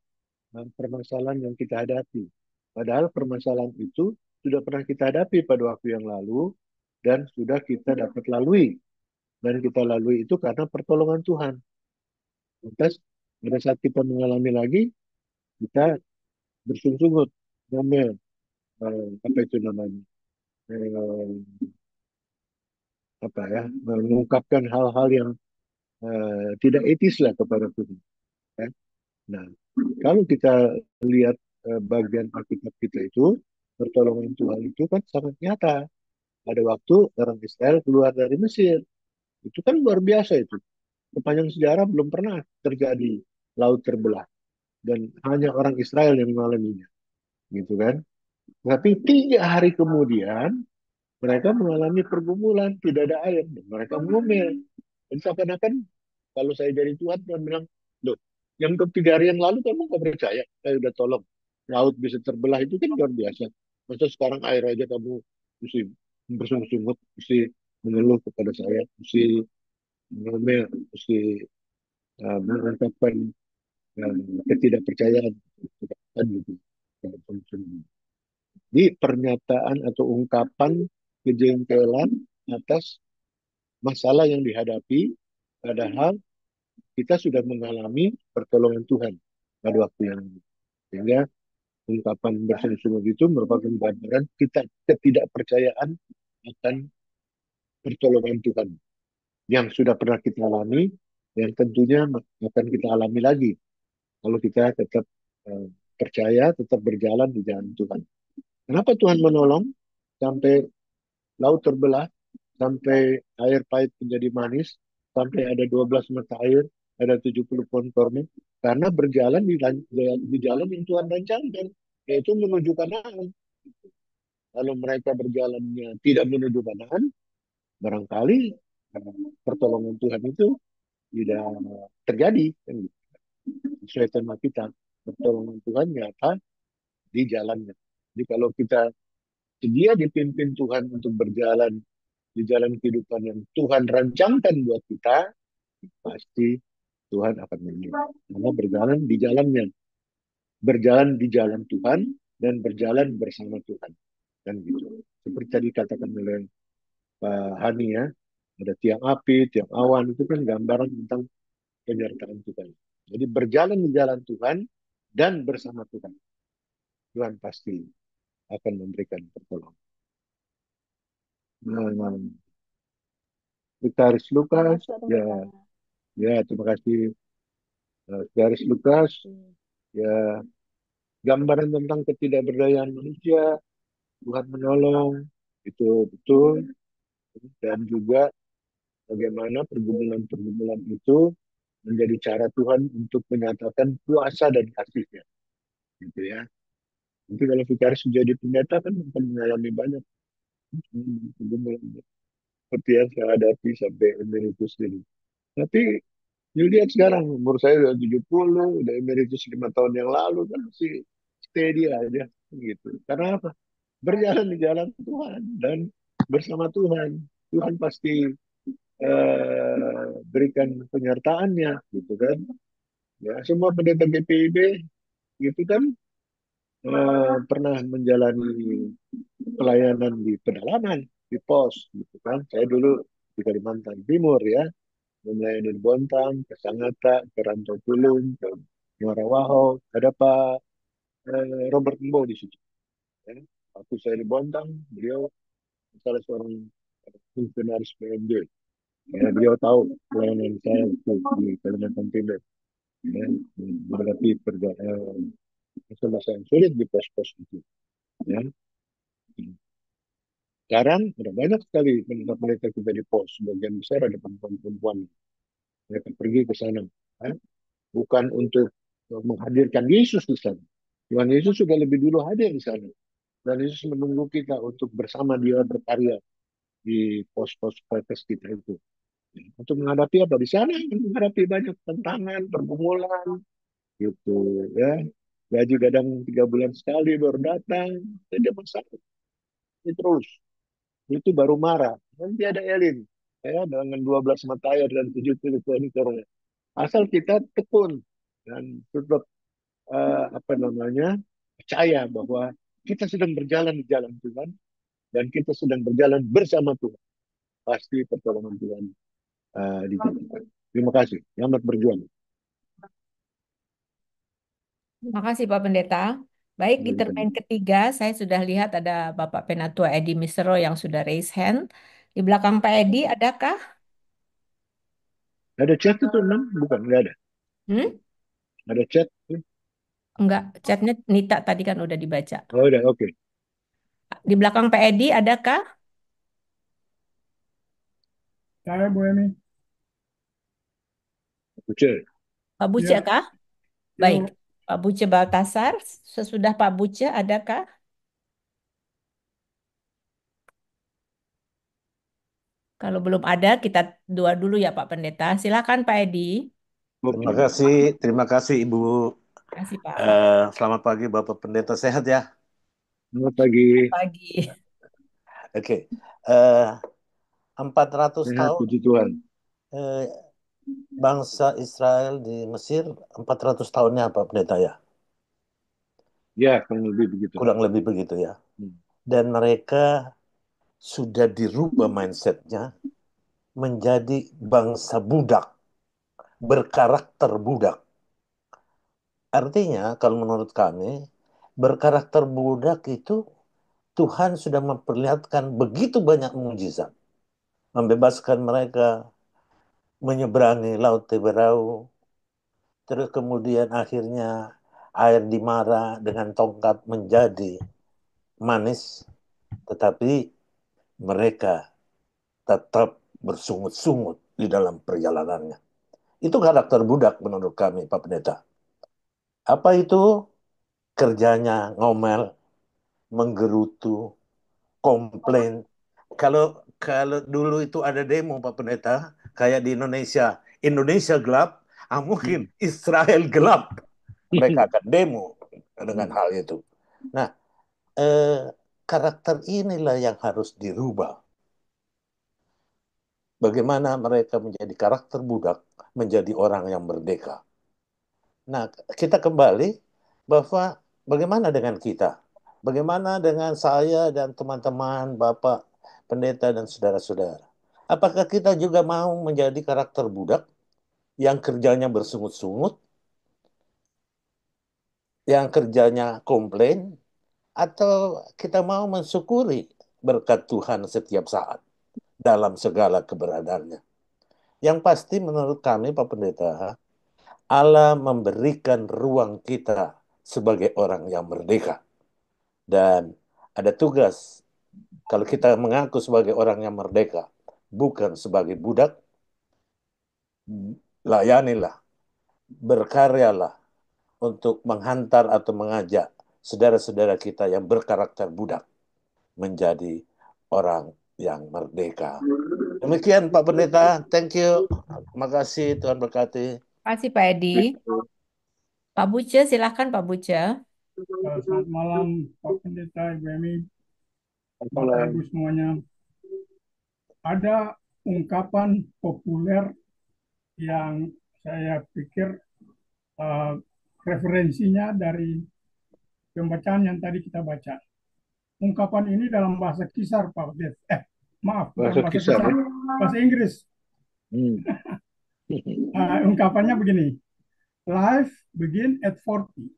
permasalahan yang kita hadapi. Padahal permasalahan itu sudah pernah kita hadapi pada waktu yang lalu dan sudah kita dapat lalui. Dan kita lalui itu karena pertolongan Tuhan. Lantas pada saat kita mengalami lagi, kita bersungut-sungut, ngomel, apa itu namanya, eh, apa ya, mengungkapkan hal-hal yang tidak etis lah kepada Tuhan. Ya. Nah, kalau kita lihat bagian Alkitab kita itu, pertolongan Tuhan itu kan sangat nyata. Pada waktu orang Israel keluar dari Mesir, itu kan luar biasa itu. Sepanjang sejarah belum pernah terjadi laut terbelah dan hanya orang Israel yang mengalaminya, gitu kan? Tapi 3 hari kemudian mereka mengalami pergumulan, tidak ada air, dan mereka ngomel. Dan seakan-akan kalau saya jadi Tuhan, Tuhan bilang, loh, yang 3 hari yang lalu kamu nggak percaya, saya udah tolong. Laut bisa terbelah itu kan luar biasa. Masa sekarang air aja kamu mesti bersungut-sungut, mesti mengeluh kepada saya, mesti ngomel, mesti mengungkapkan uh, ketidakpercayaan. Kan gitu. Jadi pernyataan atau ungkapan kejengkelan atas masalah yang dihadapi, padahal kita sudah mengalami pertolongan Tuhan pada waktu yang lalu. Sehingga ungkapan bersungguh-sungguh itu merupakan gambaran kita ketidakpercayaan akan pertolongan Tuhan yang sudah pernah kita alami, yang tentunya akan kita alami lagi kalau kita tetap percaya, tetap berjalan di jalan Tuhan. Kenapa Tuhan menolong sampai laut terbelah, sampai air pahit menjadi manis, sampai ada 12 mata air, ada 70 pohon korma, karena berjalan di jalan yang Tuhan rancangkan, yaitu menuju Kanaan. Kalau mereka berjalannya tidak menuju Kanaan, barangkali pertolongan Tuhan itu tidak terjadi. Kan gitu. Sesuai tema kita, pertolongan Tuhan nyata di jalannya. Jadi kalau kita sedia dipimpin Tuhan untuk berjalan di jalan kehidupan yang Tuhan rancangkan buat kita, pasti Tuhan akan menolong. Karena berjalan di jalan Tuhan dan berjalan bersama Tuhan. Dan gitu. Seperti tadi katakan oleh Pak Hani ya, ada tiang api, tiang awan, itu kan gambaran tentang penyertaan Tuhan. Jadi berjalan di jalan Tuhan dan bersama Tuhan. Tuhan pasti akan memberikan pertolongan. Nah, Vikaris Lukas, Masuk ya, pendeta. ya, terima kasih. Vikaris Lukas, ya, gambaran tentang ketidakberdayaan manusia, Tuhan menolong, itu betul. Dan juga bagaimana pergumulan-pergumulan itu menjadi cara Tuhan untuk menyatakan kuasa dan kasih-Nya, gitu ya. Nanti kalau Vikaris menjadi pendeta kan akan mengalami banyak pergumulan seperti yang saya hadapi sampai emeritus ini. Tapi you lihat sekarang umur saya udah 70, udah emeritus 5 tahun yang lalu kan masih steady aja gitu. Karena apa? Berjalan di jalan Tuhan dan bersama Tuhan. Tuhan pasti berikan penyertaannya gitu kan. Ya, semua pendeta GPIB gitu kan pernah menjalani pelayanan di pedalaman, di pos gitu kan. Saya dulu di Kalimantan Timur ya, melayani di Bontang, ke Sangatta, ke Rantau Pulung, ke Muara Waho. Ada Pak Robert Mbo di situ. Ya. Waktu saya di Bontang, beliau salah seorang fungsionaris PMJ. Ya, beliau tahu pelayanan saya itu di Kalimantan Timur. Ya, menghadapi masalah yang sulit di pos-pos itu. Ya. Sekarang ada banyak sekali pendeta kita di pos. Sebagian besar ada perempuan-perempuan. Mereka pergi ke sana. Ya. Bukan untuk menghadirkan Yesus di sana. Tuhan Yesus sudah lebih dulu hadir di sana. Dan Yesus menunggu kita untuk bersama dia berkarya di pos-pos protes kita itu. Untuk menghadapi apa? Di sana menghadapi banyak tantangan, pergumulan, gitu ya. Gaji kadang 3 bulan sekali baru datang. Tidak masalah. Ini terus. Itu baru marah. Nanti ada Elin. Ya, dengan 12 mata air dan 7 telur. Asal kita tekun dan tetap apa namanya percaya bahwa kita sedang berjalan di jalan Tuhan dan kita sedang berjalan bersama Tuhan. Pasti pertolongan Tuhan dijalankan. Terima kasih. Selamat berjuang. Terima kasih Pak Pendeta. Baik, di termen ketiga saya sudah lihat ada Bapak Penatua Edi Misero yang sudah raise hand. Di belakang Pak Edi adakah? Ada chat itu 6? Bukan, nggak ada. Ada chat? Enggak, chatnya Nita tadi kan udah dibaca. Oh, udah, oke. Di belakang Pak Edi adakah? Saya Bu Emi. Buce. Pak Buce Ya. kah? Baik, Pak Buce Baltasar. Sesudah Pak Buce adakah? Kalau belum ada, kita doa dulu ya Pak Pendeta. Silakan Pak Edi. Terima kasih Ibu. Terima kasih Pak. Selamat pagi Bapak Pendeta, sehat ya? Selamat pagi. Selamat pagi. Oke. 400 Sehat, tahun puji Tuhan. Bangsa Israel di Mesir, 400 tahunnya apa Pendeta ya? Ya, kurang lebih begitu. Kurang lebih begitu ya. Dan mereka sudah dirubah mindsetnya menjadi bangsa budak, berkarakter budak. Artinya kalau menurut kami, berkarakter budak itu Tuhan sudah memperlihatkan begitu banyak mujizat. Membebaskan mereka menyeberangi Laut Teberau, terus kemudian akhirnya air di Mara dengan tongkat menjadi manis, tetapi mereka tetap bersungut-sungut di dalam perjalanannya. Itu karakter budak menurut kami, Pak Pendeta. Apa itu? Kerjanya ngomel, menggerutu, komplain. Kalau dulu itu ada demo Pak Pendeta, kayak di Indonesia, Indonesia gelap, mungkin Israel gelap. Mereka akan demo dengan hal itu. Nah, karakter inilah yang harus dirubah. Bagaimana mereka menjadi karakter budak, menjadi orang yang merdeka. Nah, kita kembali bahwa bagaimana dengan kita? Bagaimana dengan saya dan teman-teman, Bapak Pendeta dan saudara-saudara? Apakah kita juga mau menjadi karakter budak yang kerjanya bersungut-sungut, yang kerjanya komplain, atau kita mau mensyukuri berkat Tuhan setiap saat dalam segala keberadaannya. Yang pasti menurut kami, Pak Pendeta, Allah memberikan ruang kita sebagai orang yang merdeka. Dan ada tugas, kalau kita mengaku sebagai orang yang merdeka, bukan sebagai budak, layanilah, berkaryalah untuk menghantar atau mengajak saudara-saudara kita yang berkarakter budak menjadi orang yang merdeka. Demikian Pak Pendeta, thank you. Terima kasih, Tuhan berkati. Terima kasih Pak Edi. Pak Buce, silahkan Pak Buce. Selamat malam Pak Pendeta, Ibu Emi, Bapak Malam. Ibu semuanya. Ada ungkapan populer yang saya pikir referensinya dari pembacaan yang tadi kita baca. Ungkapan ini dalam bahasa Kisar, Pak Pendeta. Maaf, bukan bahasa Kisar, Kisar, bahasa Inggris. Ungkapannya begini, life begin at 40.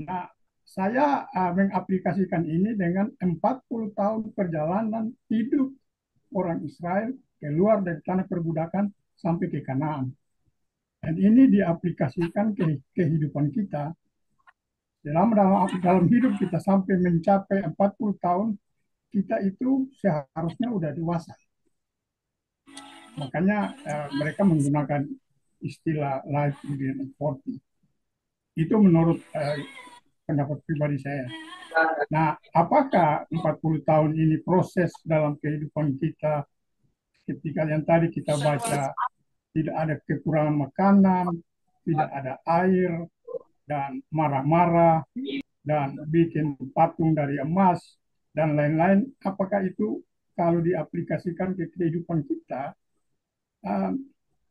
Nah, saya mengaplikasikan ini dengan 40 tahun perjalanan hidup orang Israel keluar dari tanah perbudakan sampai ke Kanaan. Dan ini diaplikasikan ke kehidupan kita. Dalam hidup kita sampai mencapai 40 tahun, kita itu seharusnya udah dewasa. Makanya mereka menggunakan istilah life begin at 40. Itu menurut pendapat pribadi saya. Nah, apakah 40 tahun ini proses dalam kehidupan kita ketika yang tadi kita baca tidak ada kekurangan makanan, tidak ada air, dan marah-marah, dan bikin patung dari emas, dan lain-lain, apakah itu kalau diaplikasikan ke kehidupan kita,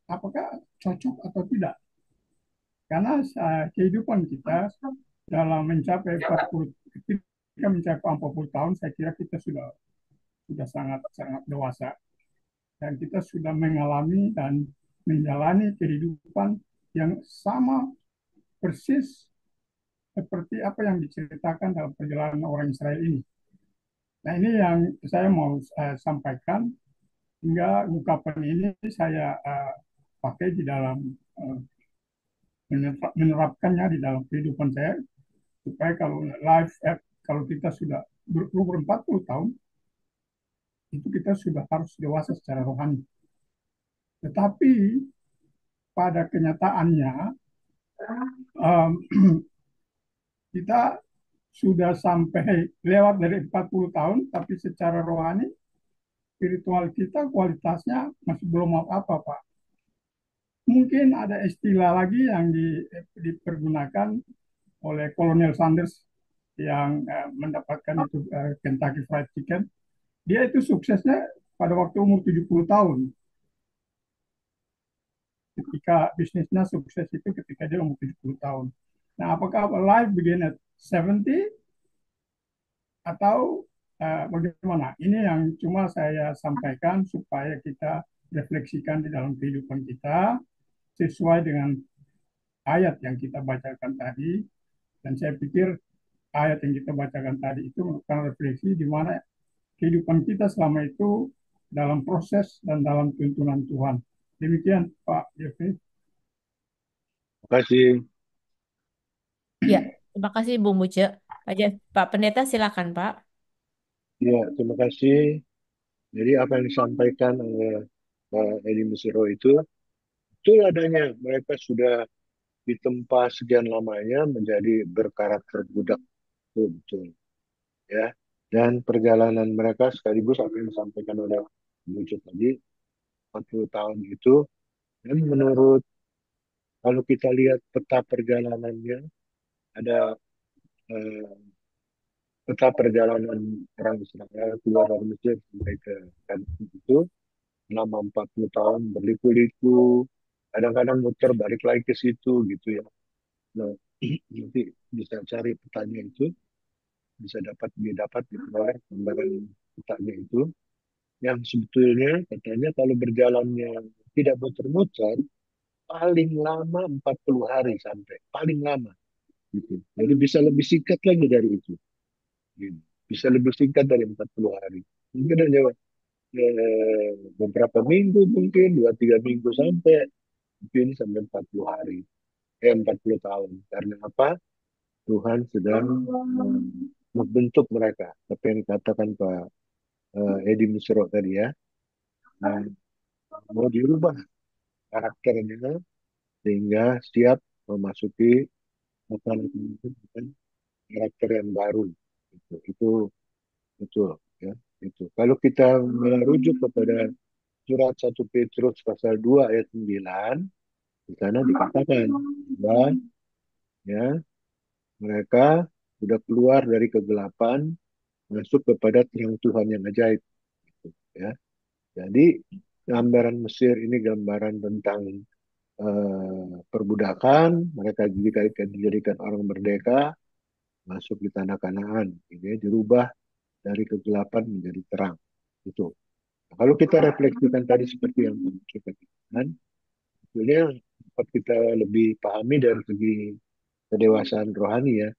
apakah cocok atau tidak? Karena kehidupan kita dalam mencapai 40, ketika mencapai 40 tahun, saya kira kita sudah sangat dewasa. Dan kita sudah mengalami dan menjalani kehidupan yang sama persis seperti apa yang diceritakan dalam perjalanan orang Israel ini. Nah, ini yang saya mau sampaikan, hingga ungkapan ini saya pakai di dalam menerapkannya di dalam kehidupan saya, supaya kalau kita sudah berumur 40 tahun, itu kita sudah harus dewasa secara rohani. Tetapi pada kenyataannya kita sudah sampai lewat dari 40 tahun, tapi secara rohani, spiritual kita kualitasnya masih belum apa-apa, Pak. Mungkin ada istilah lagi yang dipergunakan oleh Kolonel Sanders yang mendapatkan itu Kentucky Fried Chicken. Dia itu suksesnya pada waktu umur 70 tahun. Ketika bisnisnya sukses itu ketika dia umur 70 tahun. Nah, apakah life begin at 70 atau bagaimana? Ini yang cuma saya sampaikan supaya kita refleksikan di dalam kehidupan kita sesuai dengan ayat yang kita bacakan tadi. Dan saya pikir ayat yang kita bacakan tadi itu merupakan refleksi di mana kehidupan kita selama itu dalam proses dan dalam tuntunan Tuhan. Demikian Pak Jeffrey. Terima kasih. Ya, terima kasih Bu Buce. Pak Pendeta silakan Pak. Ya, terima kasih. Jadi apa yang disampaikan oleh Pak Edi Mesiro itu adanya. Mereka sudah ditempa sekian lamanya menjadi berkarakter budak. Betul. Ya. Dan perjalanan mereka sekaligus apa yang disampaikan oleh Bucu tadi, 40 tahun itu, dan menurut kalau kita lihat peta perjalanannya, ada peta perjalanan orang Israel keluar dari Mesir sampai ke Kanaan itu selama 40 tahun berliku-liku, kadang-kadang muter balik lagi ke situ gitu ya. Nah, nanti bisa cari petanya itu, bisa didapat diperoleh gambaran petanya itu, yang sebetulnya katanya kalau berjalannya tidak muter-muter, paling lama 40 hari sampai, paling lama gitu. Jadi bisa lebih singkat lagi dari itu. Gitu. bisa lebih singkat dari 40 hari. Mungkin hanya beberapa minggu, mungkin 2-3 minggu sampai mungkin sampai 40 hari, 40 tahun. Karena apa? Tuhan sedang membentuk mereka. Tapi yang dikatakan Pak Edi Nusro tadi ya, mau dirubah karakternya sehingga siap memasuki dengan karakter yang baru. Itu betul ya. Itu. Kalau kita merujuk kepada surat 1 Petrus pasal 2 ayat 9, di sana dikatakan bahwa ya mereka sudah keluar dari kegelapan masuk kepada terang Tuhan yang ajaib. Gitu, ya. Jadi gambaran Mesir ini gambaran tentang perbudakan, mereka dijadikan orang merdeka, masuk di tanah Kanaan, ini dirubah dari kegelapan menjadi terang. Itu. Nah, kalau kita refleksikan tadi seperti yang kita katakan, sebetulnya dapat kita lebih pahami dari segi kedewasaan rohani ya.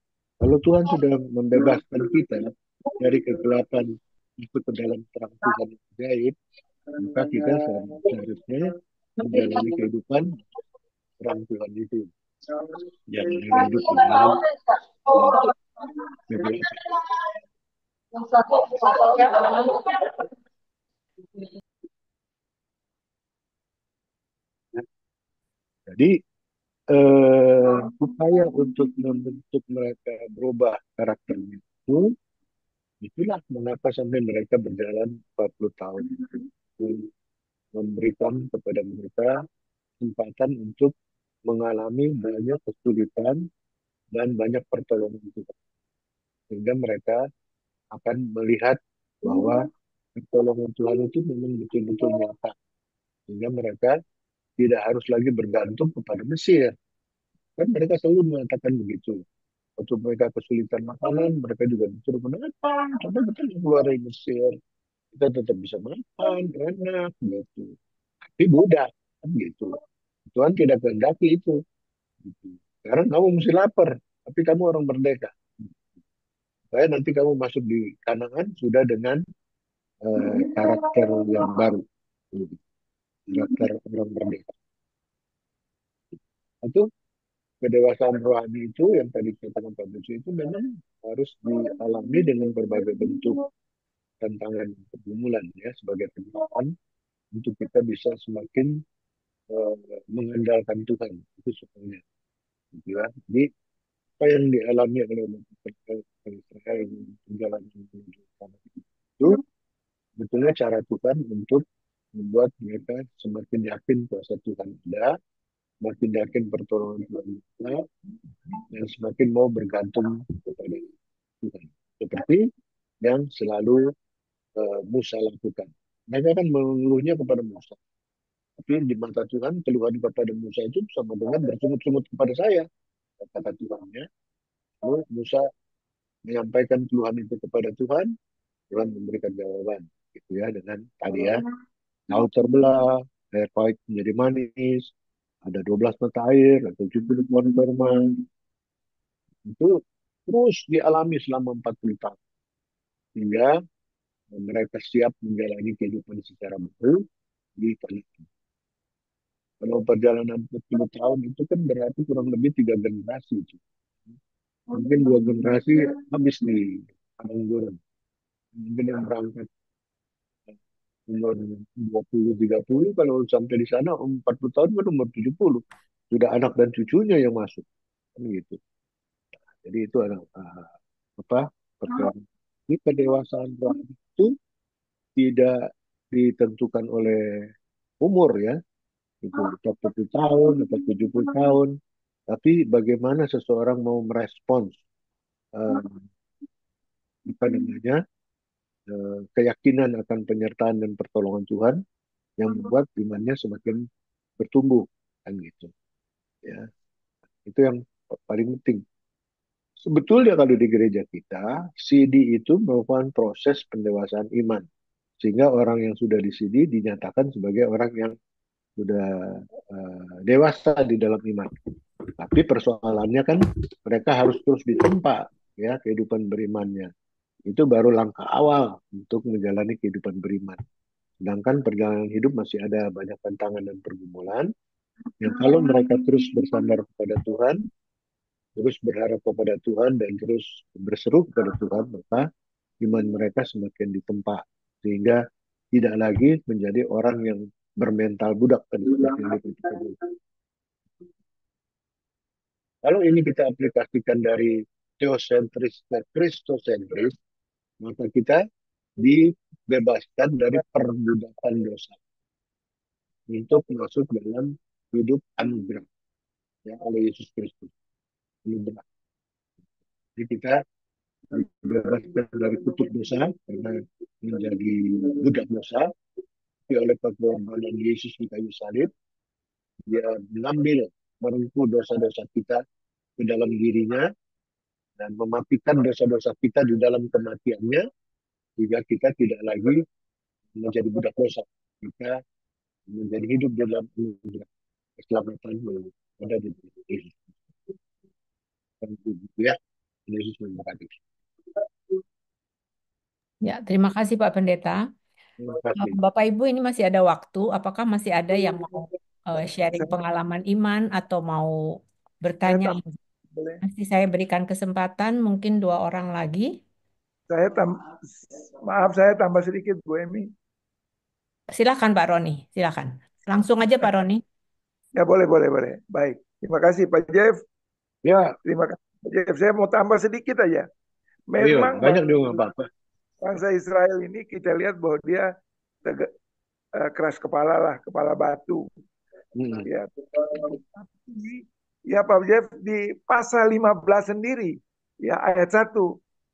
Kalau Tuhan sudah membebaskan kita dari kegelapan ikut ke dalam terang Tuhan yang ajaib, maka kita seharusnya menjalani kehidupan terang Tuhan itu. Jangan hidup di dalam jadi upaya untuk membentuk mereka berubah karakternya itu, itulah mengapa sampai mereka berjalan 40 tahun itu memberikan kepada mereka kesempatan untuk mengalami banyak kesulitan dan banyak pertolongan Tuhan. Sehingga mereka akan melihat bahwa pertolongan Tuhan itu memang betul-betul nyata. Sehingga mereka tidak harus lagi bergantung kepada Mesir. Kan mereka selalu mengatakan begitu. Waktu mereka kesulitan makanan, mereka juga disuruh kenapa? Coba kita keluar dari Mesir. Kita tetap bisa makan, enak, gitu. Tapi mudah, kan gitu. Tuhan tidak kehendaki itu. Gitu. Sekarang kamu mesti lapar, tapi kamu orang merdeka. Supaya nanti kamu masuk di Kanaan sudah dengan karakter yang baru. Karakter orang merdeka. Itu kedewasaan rohani itu yang tadi katakan Pak Butsu itu memang harus dialami dengan berbagai bentuk tantangan pergumulan ya sebagai pendidikan untuk kita bisa semakin mengandalkan Tuhan itu sebenarnya gitu ya. Jadi apa yang dialami oleh Israel menjalani itu betulnya cara Tuhan untuk membuat mereka semakin yakin kuasa Tuhan ada, semakin yakin pertolongan Tuhan ada, dan semakin mau bergantung kepada Tuhan. Seperti yang selalu Musa lakukan. Mereka kan mengeluhnya kepada Musa. Tapi di mata Tuhan, keluhan kepada Musa itu sama dengan bersungut-sungut kepada saya, kata Tuhannya. Lalu Musa menyampaikan keluhan itu kepada Tuhan, Tuhan memberikan jawaban, gitu ya, dengan tadi ya, laut terbelah, air pahit menjadi manis, ada 12 mata air, ada 70 pohon kurma. Itu terus dialami selama 40 tahun. Hingga mereka siap menjalani kehidupan secara baru di tanah itu. Kalau perjalanan 40 tahun itu kan berarti kurang lebih 3 generasi. Mungkin 2 generasi habis di padang gurun. Mungkin yang berangkat umur 20-30, kalau sampai di sana 40 tahun kan umur 70. Sudah anak dan cucunya yang masuk. Kan gitu. Jadi itu adalah apa? Perjalanan. Ini kedewasaan rohani itu tidak ditentukan oleh umur ya. Itu 40 tahun atau 70 tahun. Tapi bagaimana seseorang mau merespons apa namanya keyakinan akan penyertaan dan pertolongan Tuhan yang membuat imannya semakin bertumbuh kan gitu ya. Itu yang paling penting. Sebetulnya kalau di gereja kita CD itu merupakan proses pendewasaan iman sehingga orang yang sudah di CD dinyatakan sebagai orang yang sudah dewasa di dalam iman. Tapi persoalannya kan mereka harus terus ditempa ya kehidupan berimannya. Itu baru langkah awal untuk menjalani kehidupan beriman. Sedangkan perjalanan hidup masih ada banyak tantangan dan pergumulan yang kalau mereka terus bersandar kepada Tuhan, terus berharap kepada Tuhan dan terus berseru kepada Tuhan, maka iman mereka semakin ditempa sehingga tidak lagi menjadi orang yang bermental budak tadi seperti yang dikatakan. Kalau ini kita aplikasikan dari teosentris ke kristosentris, maka kita dibebaskan dari perbudakan dosa untuk masuk dalam hidup anugerah ya oleh Yesus Kristus. Anugerah. Jadi kita dibebaskan dari kutuk dosa karena menjadi budak dosa, tapi oleh pengorbanan Yesus di kayu salib, dia mengambil merengkuh dosa-dosa kita ke dalam dirinya dan mematikan dosa-dosa kita di dalam kematiannya, sehingga kita tidak lagi menjadi budak dosa. Kita menjadi hidup dalam anugerah keselamatan yang ada di dalam Yesus. Ya, Yesus memberkati. Ya, terima kasih Pak Pendeta. Terima kasih. Bapak Ibu ini masih ada waktu. Apakah masih ada yang mau sharing pengalaman iman atau mau bertanya? Boleh. Masih saya berikan kesempatan, mungkin 2 orang lagi. Maaf saya tambah sedikit Bu Emi. Silakan Pak Roni, silakan. Langsung aja Pak Roni. Ya boleh. Baik. Terima kasih Pak Jeff. Ya. Terima kasih Pak Jeff. Saya mau tambah sedikit aja. Ayo, Memang banyak dong nggak apa-apa. bangsa Israel ini kita lihat bahwa dia keras kepala lah, kepala batu. Ya. Ya Pak Jeff, di pasal 15 sendiri, ya ayat 1,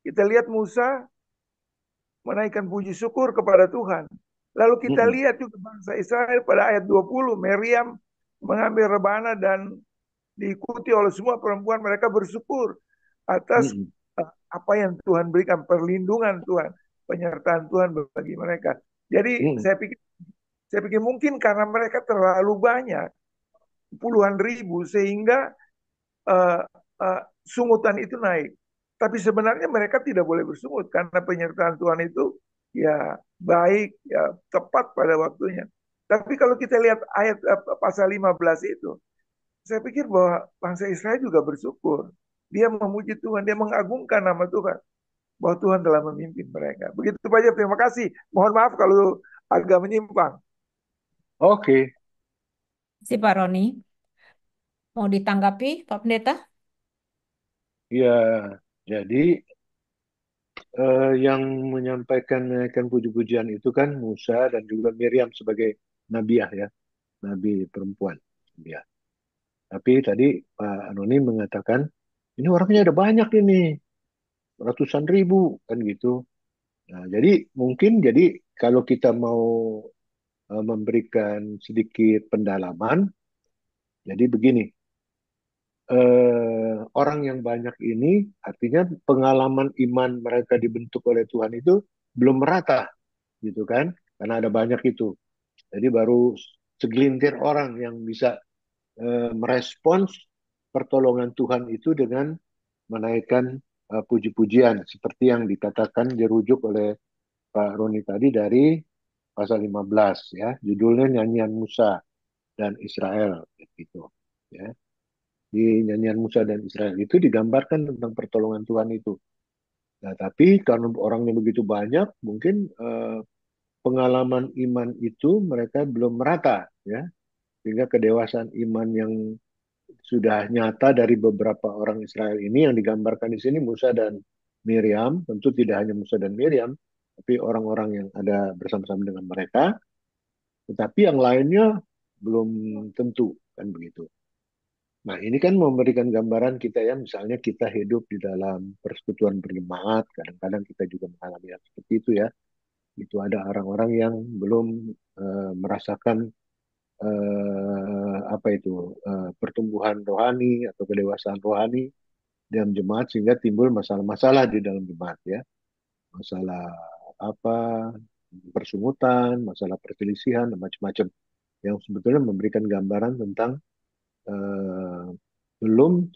kita lihat Musa menaikkan puji syukur kepada Tuhan. Lalu kita lihat juga bangsa Israel pada ayat 20, Miriam mengambil rebana dan diikuti oleh semua perempuan, mereka bersyukur atas apa yang Tuhan berikan, perlindungan Tuhan, penyertaan Tuhan bagi mereka. Jadi saya pikir mungkin karena mereka terlalu banyak, puluhan ribu, sehingga sungutan itu naik. Tapi sebenarnya mereka tidak boleh bersungut karena penyertaan Tuhan itu ya baik, ya tepat pada waktunya. Tapi kalau kita lihat ayat pasal 15 itu, saya pikir bahwa bangsa Israel juga bersyukur. Dia memuji Tuhan, dia mengagungkan nama Tuhan. Bahwa Tuhan telah memimpin mereka. Begitu saja, terima kasih. Mohon maaf kalau agak menyimpang. Oke. Si Pak Roni. Mau ditanggapi Pak Pendeta? Ya, jadi yang menyampaikan puji-pujian itu kan Musa dan juga Miriam sebagai nabiah ya, nabi perempuan. Ya. Tapi tadi Pak Anoni mengatakan ini orangnya ada banyak ini, ratusan ribu kan gitu. Nah, jadi mungkin kalau kita mau memberikan sedikit pendalaman, jadi begini, orang yang banyak ini artinya pengalaman iman mereka dibentuk oleh Tuhan itu belum merata, gitu kan? Karena ada banyak itu. Jadi baru segelintir orang yang bisa merespons pertolongan Tuhan itu dengan menaikkan puji-pujian seperti yang dikatakan dirujuk oleh Pak Roni tadi dari pasal 15 ya, judulnya Nyanyian Musa dan Israel gitu ya. Di Nyanyian Musa dan Israel itu digambarkan tentang pertolongan Tuhan itu. Nah, tapi karena orangnya begitu banyak, mungkin pengalaman iman itu mereka belum merata ya, sehingga kedewasaan iman yang sudah nyata dari beberapa orang Israel ini yang digambarkan di sini Musa dan Miriam, tentu tidak hanya Musa dan Miriam, tapi orang-orang yang ada bersama-sama dengan mereka, tetapi yang lainnya belum tentu kan begitu. Nah, ini kan memberikan gambaran kita ya, misalnya kita hidup di dalam persekutuan berjemaat, kadang-kadang kita juga mengalami hal seperti itu ya. Itu ada orang-orang yang belum merasakan pertumbuhan rohani atau kedewasaan rohani dalam jemaat sehingga timbul masalah-masalah di dalam jemaat ya. Masalah persungutan, masalah perselisihan, dan macam-macam yang sebetulnya memberikan gambaran tentang belum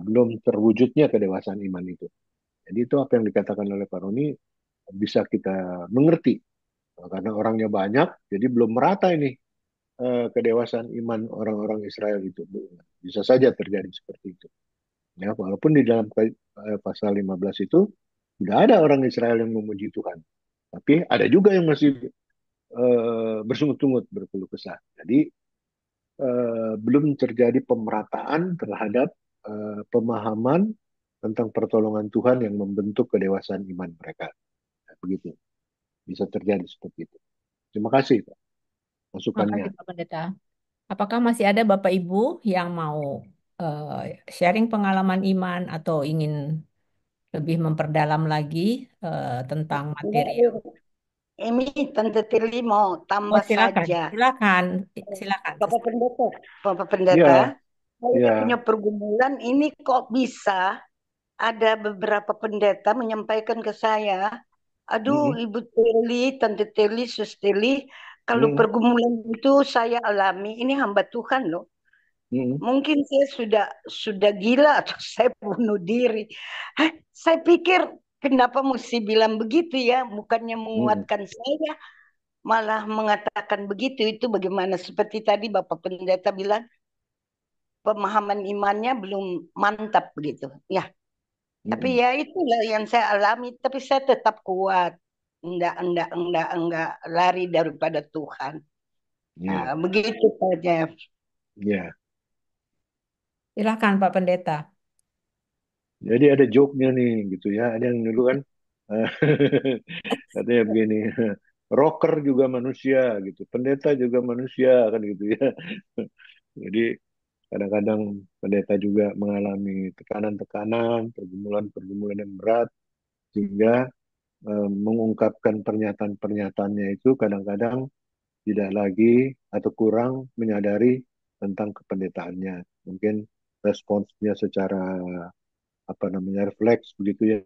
belum terwujudnya kedewasaan iman itu. Jadi itu apa yang dikatakan oleh Pak Roni bisa kita mengerti karena orangnya banyak, jadi belum merata ini kedewasaan iman orang-orang Israel itu. Bisa saja terjadi seperti itu. Ya, walaupun di dalam pasal 15 itu tidak ada orang Israel yang memuji Tuhan, tapi ada juga yang masih bersungut-sungut berkeluh kesah. Jadi belum terjadi pemerataan terhadap pemahaman tentang pertolongan Tuhan yang membentuk kedewasaan iman mereka. Nah, begitu. Bisa terjadi seperti itu. Terima kasih Pak, masukannya. Makasih Pak Pendeta. Apakah masih ada Bapak Ibu yang mau sharing pengalaman iman atau ingin lebih memperdalam lagi tentang materi yang... Ini Tante Tili mau Oh, tambah silakan, saja. silakan. Bapak Pendeta, Bapak Iya, Pendeta, saya iya. punya pergumulan ini kok bisa ada beberapa pendeta menyampaikan ke saya, aduh Ibu Teli, Tante Teli, Sus Teli, kalau pergumulan itu saya alami, ini hamba Tuhan loh. Mungkin saya sudah gila atau saya bunuh diri. Saya pikir kenapa mesti bilang begitu ya, bukannya menguatkan saya, malah mengatakan begitu. Itu bagaimana? Seperti tadi Bapak Pendeta bilang, pemahaman imannya belum mantap begitu. Ya, tapi ya itulah yang saya alami. Tapi saya tetap kuat. Enggak lari daripada Tuhan. Nah, begitu Pak Jeff. Iya. Silakan Pak Pendeta. Jadi ada joke-nya nih gitu ya. Ada yang dulu kan katanya begini, rocker juga manusia gitu, pendeta juga manusia kan gitu ya. Jadi kadang-kadang pendeta juga mengalami tekanan-tekanan, pergumulan-pergumulan yang berat sehingga mengungkapkan pernyataan-pernyataannya itu kadang-kadang tidak lagi atau kurang menyadari tentang kependetaannya. Mungkin responsnya secara refleks begitu ya.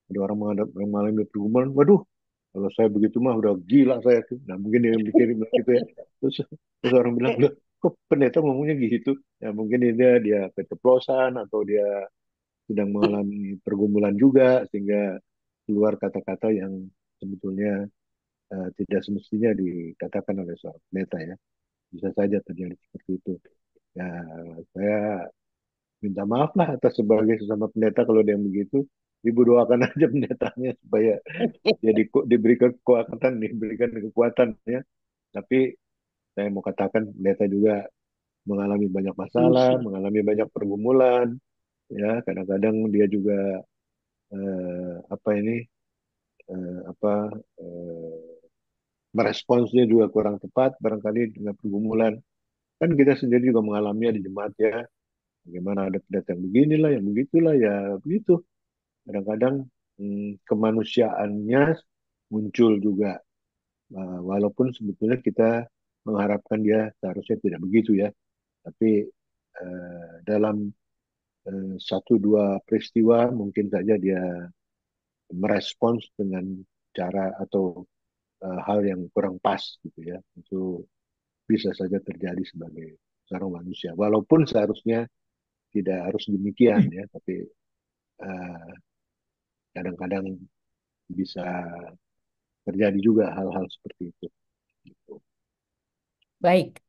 Ada orang mengalami pergumulan, waduh, kalau saya begitu mah udah gila saya tuh. Nah mungkin dia mikir begitu ya. Terus orang bilang, loh, kok pendeta ngomongnya gitu? Ya mungkin dia keceplosan atau dia sedang mengalami pergumulan juga sehingga keluar kata-kata yang sebetulnya tidak semestinya dikatakan oleh seorang pendeta ya. Bisa saja terjadi seperti itu. Ya, saya minta maaf lah atas sebagai sesama pendeta kalau dia begitu. Ibu doakan aja pendetanya supaya diberikan kekuatan, diberikan kekuatan ya. Tapi saya mau katakan pendeta juga mengalami banyak masalah, mengalami banyak pergumulan, ya kadang-kadang dia juga eh, apa ini eh, apa eh, meresponsnya juga kurang tepat barangkali dengan pergumulan. Kan kita sendiri juga mengalaminya di jemaat ya. Bagaimana ada pendeta yang beginilah, yang begitulah ya begitu. Kadang-kadang kemanusiaannya muncul juga. Walaupun sebetulnya kita mengharapkan dia seharusnya tidak begitu ya. Tapi dalam satu dua peristiwa mungkin saja dia merespons dengan cara atau hal yang kurang pas gitu ya. Itu bisa saja terjadi sebagai seorang manusia. Walaupun seharusnya tidak harus demikian ya, tapi kadang-kadang bisa terjadi juga hal-hal seperti itu. Gitu. Baik.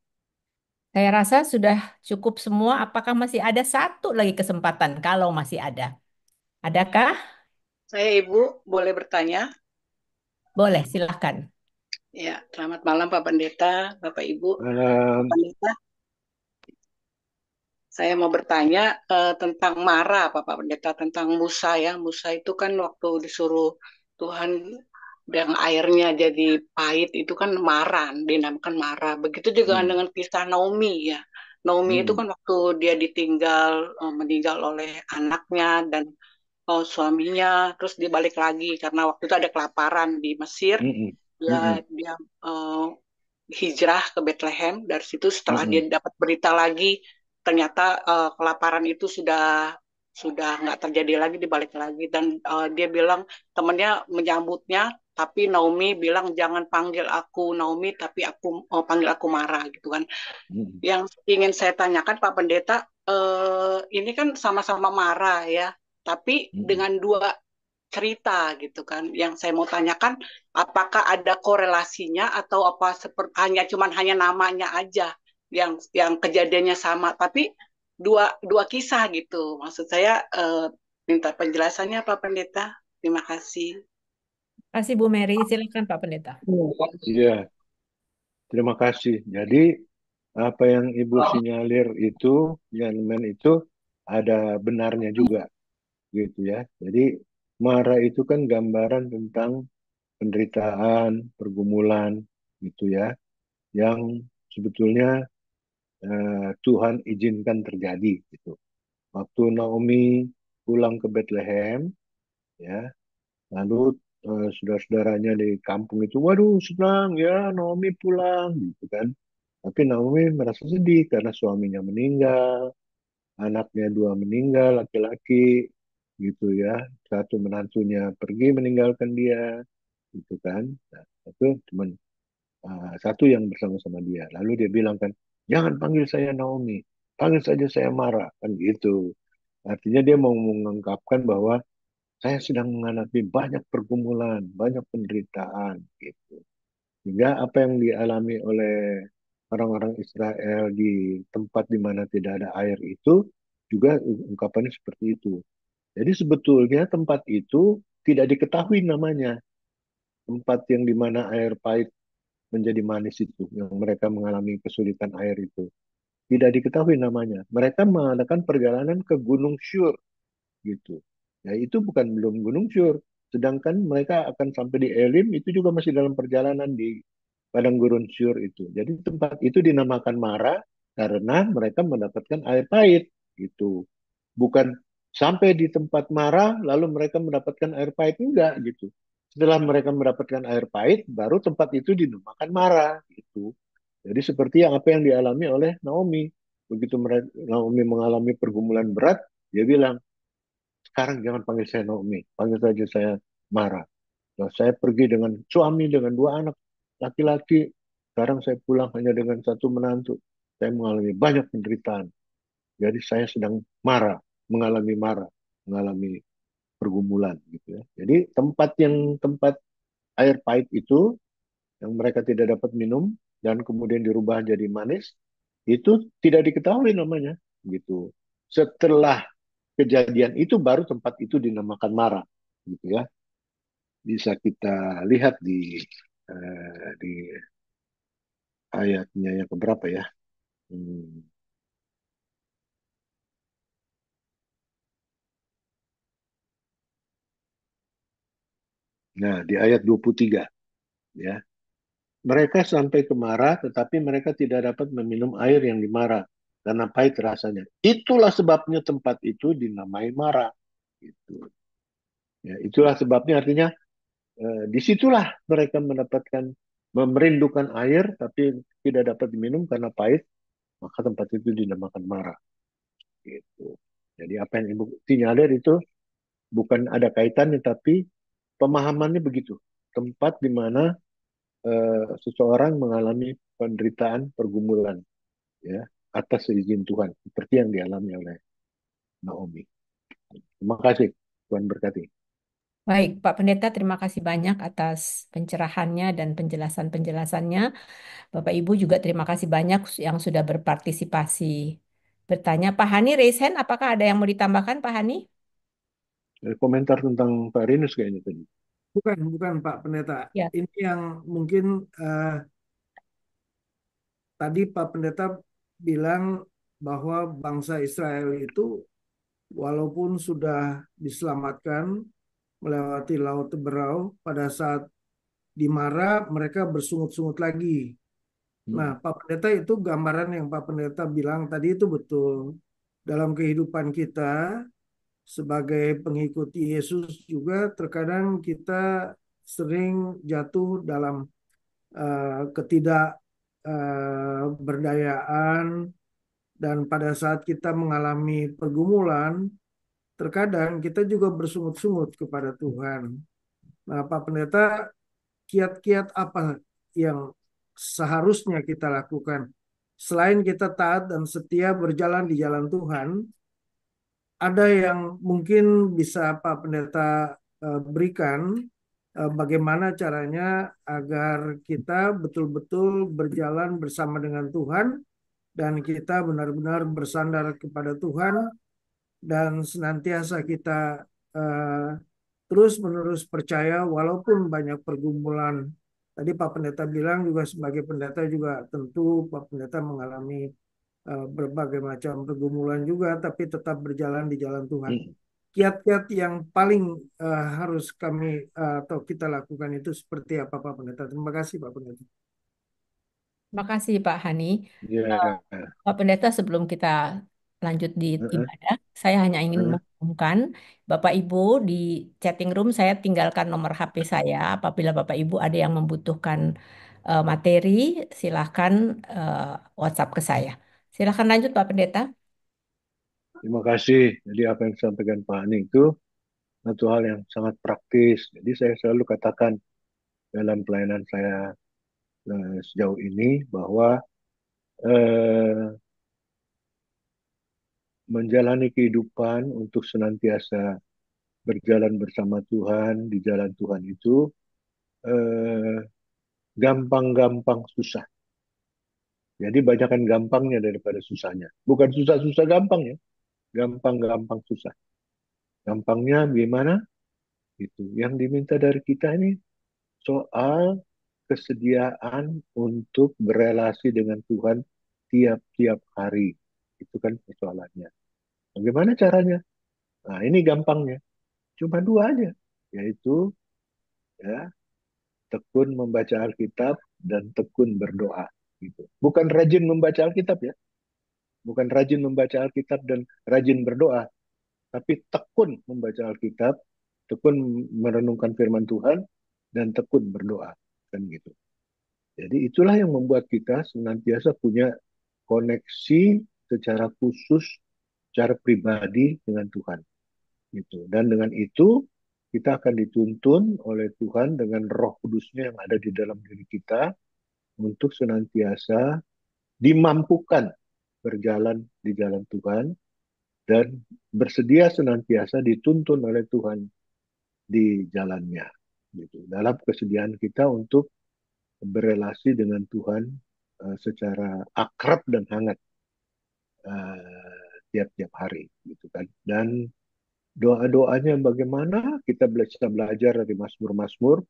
Saya rasa sudah cukup semua. Apakah masih ada satu lagi kesempatan kalau masih ada? Adakah? Saya Ibu, boleh bertanya? Boleh, silahkan. Ya, selamat malam Pak Pendeta, Bapak Ibu. Pak Pendeta, saya mau bertanya tentang Mara, Pak Pendeta, tentang Musa ya. Musa itu kan waktu disuruh Tuhan yang airnya jadi pahit itu kan Mara, dinamakan Mara. Begitu juga dengan kisah Naomi ya. Naomi itu kan waktu dia meninggal oleh anaknya dan suaminya, terus dia balik lagi karena waktu itu ada kelaparan di Mesir. Dia hijrah ke Bethlehem. Dari situ setelah dia dapat berita lagi, ternyata kelaparan itu sudah nggak terjadi lagi, dibalik lagi. Dan dia bilang temannya menyambutnya, tapi Naomi bilang jangan panggil aku Naomi, tapi panggil aku Mara gitu kan. Yang ingin saya tanyakan Pak Pendeta, ini kan sama-sama marah ya, tapi dengan dua cerita gitu kan. Yang saya mau tanyakan, apakah ada korelasinya atau apa seperti hanya namanya aja yang kejadiannya sama, tapi dua kisah gitu. Maksud saya minta penjelasannya Pak Pendeta. Terima kasih. Kasih Bu Mary, silakan Pak Pendeta. Iya, terima kasih. Jadi apa yang Ibu sinyalir itu, Yanmen itu ada benarnya juga, gitu ya. Jadi Mara itu kan gambaran tentang penderitaan, pergumulan, gitu ya, yang sebetulnya Tuhan izinkan terjadi, gitu. Waktu Naomi pulang ke Bethlehem, ya, lalu saudara-saudaranya di kampung itu, waduh senang ya Naomi pulang, gitu kan. Tapi Naomi merasa sedih karena suaminya meninggal, anaknya dua meninggal, laki-laki, gitu ya. Satu menantunya pergi meninggalkan dia, gitu kan. Nah, itu cuman satu yang bersama-sama dia. Lalu dia bilang kan, jangan panggil saya Naomi, panggil saja saya Mara, kan gitu. Artinya dia mau mengungkapkan bahwa saya sedang menghadapi banyak pergumulan, banyak penderitaan, gitu. Sehingga apa yang dialami oleh orang-orang Israel di tempat di mana tidak ada air itu juga ungkapannya seperti itu. Jadi sebetulnya tempat itu tidak diketahui namanya. Tempat yang di mana air pahit menjadi manis itu, yang mereka mengalami kesulitan air itu. Tidak diketahui namanya. Mereka mengadakan perjalanan ke Gunung Syur, gitu. Ya itu bukan belum Gunung Syur. Sedangkan mereka akan sampai di Elim itu juga masih dalam perjalanan di padang gurun Syur itu. Jadi tempat itu dinamakan Mara karena mereka mendapatkan air pahit gitu. Bukan sampai di tempat Mara lalu mereka mendapatkan air pahit, enggak gitu. Setelah mereka mendapatkan air pahit baru tempat itu dinamakan Mara gitu. Jadi seperti apa yang dialami oleh Naomi. Begitu Naomi mengalami pergumulan berat, dia bilang, sekarang jangan panggil saya Naomi, panggil saja saya Mara. Nah, saya pergi dengan suami, dengan dua anak laki-laki. Sekarang saya pulang hanya dengan satu menantu. Saya mengalami banyak penderitaan. Jadi saya sedang marah, mengalami pergumulan gitu ya. Jadi tempat air pahit itu yang mereka tidak dapat minum dan kemudian dirubah jadi manis itu tidak diketahui namanya gitu. Setelah kejadian itu baru tempat itu dinamakan Mara gitu ya. Bisa kita lihat di ayatnya yang keberapa ya? Hmm. Nah, di ayat 23 ya. Mereka sampai ke Mara tetapi mereka tidak dapat meminum air yang di Mara karena pahit rasanya. Itulah sebabnya tempat itu dinamai Mara gitu. Ya, itulah sebabnya artinya disitulah mereka merindukan air tapi tidak dapat diminum karena pahit, maka tempat itu dinamakan Mara. Gitu. Jadi apa yang Ibu sinyalir itu bukan ada kaitannya, tapi pemahamannya begitu. Tempat di mana seseorang mengalami penderitaan, pergumulan, ya, atas izin Tuhan, seperti yang dialami oleh Naomi. Terima kasih, Tuhan berkati. Baik, Pak Pendeta, terima kasih banyak atas pencerahannya dan penjelasan-penjelasannya. Bapak Ibu juga terima kasih banyak yang sudah berpartisipasi bertanya. Pak Hani, raise hand, apakah ada yang mau ditambahkan, Pak Hani? Komentar tentang Pak Rinus kayaknya tadi. Bukan Pak Pendeta. Ya. Ini yang mungkin tadi Pak Pendeta bilang bahwa bangsa Israel itu walaupun sudah diselamatkan melewati Laut Teberau, pada saat di Mara mereka bersungut-sungut lagi. Nah, Pak Pendeta, itu gambaran yang Pak Pendeta bilang tadi itu betul. Dalam kehidupan kita sebagai pengikut Yesus juga terkadang kita sering jatuh dalam ketidakberdayaan, dan pada saat kita mengalami pergumulan, terkadang kita juga bersungut-sungut kepada Tuhan. Nah, Pak Pendeta, kiat-kiat apa yang seharusnya kita lakukan selain kita taat dan setia berjalan di jalan Tuhan, ada yang mungkin bisa Pak Pendeta berikan bagaimana caranya agar kita betul-betul berjalan bersama dengan Tuhan dan kita benar-benar bersandar kepada Tuhan dan senantiasa kita eh, terus-menerus percaya walaupun banyak pergumulan. Tadi Pak Pendeta bilang juga sebagai pendeta juga tentu Pak Pendeta mengalami berbagai macam pergumulan juga, tapi tetap berjalan di jalan Tuhan. Kiat-kiat yang paling harus kami atau kita lakukan itu seperti apa Pak Pendeta? Terima kasih Pak Pendeta. Terima kasih Pak Hani. Ya, Pak Pendeta, sebelum kita lanjut di ibadah, saya hanya ingin mengumumkan, Bapak Ibu di chatting room saya tinggalkan nomor HP saya. Apabila Bapak Ibu ada yang membutuhkan materi, silahkan WhatsApp ke saya. Silahkan lanjut Pak Pendeta. terima kasih. Jadi apa yang disampaikan Pak Ani itu satu hal yang sangat praktis. Jadi saya selalu katakan dalam pelayanan saya sejauh ini bahwa menjalani kehidupan untuk senantiasa berjalan bersama Tuhan di jalan Tuhan itu gampang-gampang susah. Jadi banyakkan gampangnya daripada susahnya. Bukan susah-susah gampang ya, gampang-gampang susah. Gampangnya gimana? Itu yang diminta dari kita ini soal kesediaan untuk berelasi dengan Tuhan tiap-tiap hari. Itu kan persoalannya. Bagaimana caranya? Nah, ini gampangnya. Cuma dua aja, yaitu ya tekun membaca Alkitab dan tekun berdoa. Gitu. Bukan rajin membaca Alkitab ya, bukan rajin membaca Alkitab dan rajin berdoa, tapi tekun membaca Alkitab, tekun merenungkan firman Tuhan, dan tekun berdoa, kan gitu. Jadi itulah yang membuat kita senantiasa punya koneksi secara khusus, secara pribadi dengan Tuhan. Gitu. Dan dengan itu kita akan dituntun oleh Tuhan dengan Roh Kudusnya yang ada di dalam diri kita untuk senantiasa dimampukan berjalan di jalan Tuhan dan bersedia senantiasa dituntun oleh Tuhan di jalannya. Gitu. Dalam kesediaan kita untuk berelasi dengan Tuhan secara akrab dan hangat tiap-tiap hari, gitu kan. Dan doa-doanya bagaimana kita bisa belajar dari Mazmur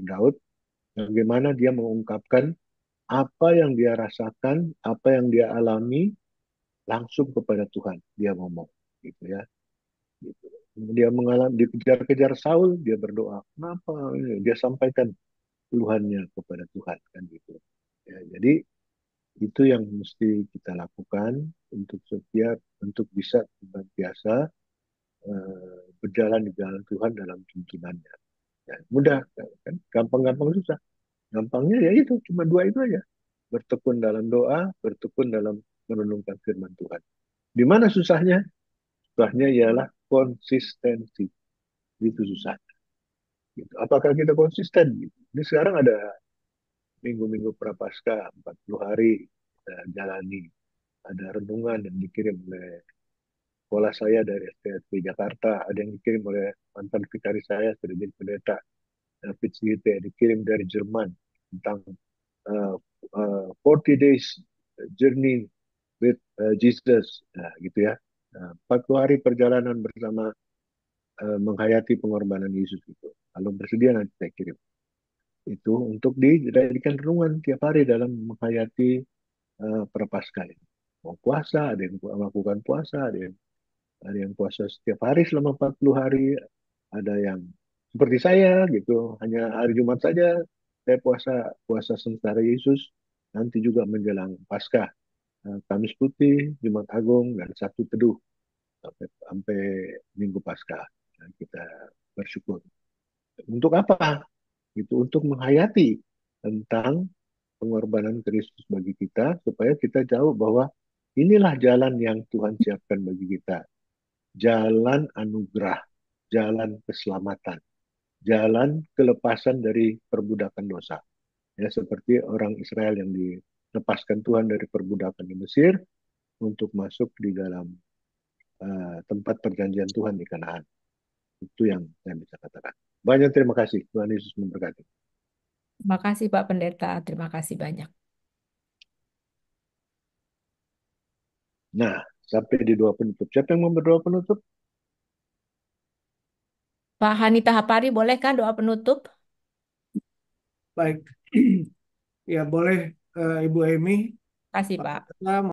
Daud, bagaimana dia mengungkapkan apa yang dia rasakan, apa yang dia alami langsung kepada Tuhan. Dia ngomong, gitu ya. Gitu. Dia mengalami dikejar-kejar Saul, dia berdoa. Kenapa? Dia sampaikan keluhannya kepada Tuhan, kan gitu. Ya, jadi itu yang mesti kita lakukan untuk bisa biasa berjalan di jalan Tuhan dalam tuntunannya. Ya, mudah kan? Gampang-gampang susah. Gampangnya ya itu cuma dua itu aja. Bertekun dalam doa, bertekun dalam merenungkan firman Tuhan. Di mana susahnya? Susahnya ialah konsistensi. Itu susahnya. Gitu. Apakah kita konsisten? Gitu. Ini sekarang ada minggu-minggu prapaskah 40 hari kita jalani. Ada renungan yang dikirim oleh sekolah saya dari STSP Jakarta, ada yang dikirim oleh mantan vikaris saya sudah jadi pendeta David Sigite, dikirim dari Jerman tentang 40 days journey with Jesus, nah, gitu ya. 40 hari perjalanan bersama menghayati pengorbanan Yesus itu. Kalau bersedia nanti saya kirim. Itu untuk dijadikan renungan tiap hari dalam menghayati prapaskah ini. Mau puasa, ada yang melakukan puasa, ada yang puasa setiap hari selama 40 hari, ada yang seperti saya gitu, hanya hari Jumat saja saya puasa sengsara Yesus, nanti juga menjelang Paskah, Kamis Putih, Jumat Agung, dan Sabtu Teduh sampai Minggu Paskah. Dan kita bersyukur. Untuk apa? Itu untuk menghayati tentang pengorbanan Kristus bagi kita, supaya kita tahu bahwa inilah jalan yang Tuhan siapkan bagi kita. Jalan anugerah, jalan keselamatan, jalan kelepasan dari perbudakan dosa. Ya, seperti orang Israel yang lepaskan Tuhan dari perbudakan di Mesir untuk masuk di dalam tempat perjanjian Tuhan di Kanaan. Itu yang saya bisa katakan. Banyak terima kasih. Tuhan Yesus memberkati. Terima kasih Pak Pendeta, terima kasih banyak. Nah, sampai di doa penutup. Siapa yang mau berdoa penutup? Pak Hanita Hapari, boleh kan doa penutup? Baik. Ya, boleh Ibu Emi. Kasih Pak Pak. Pendeta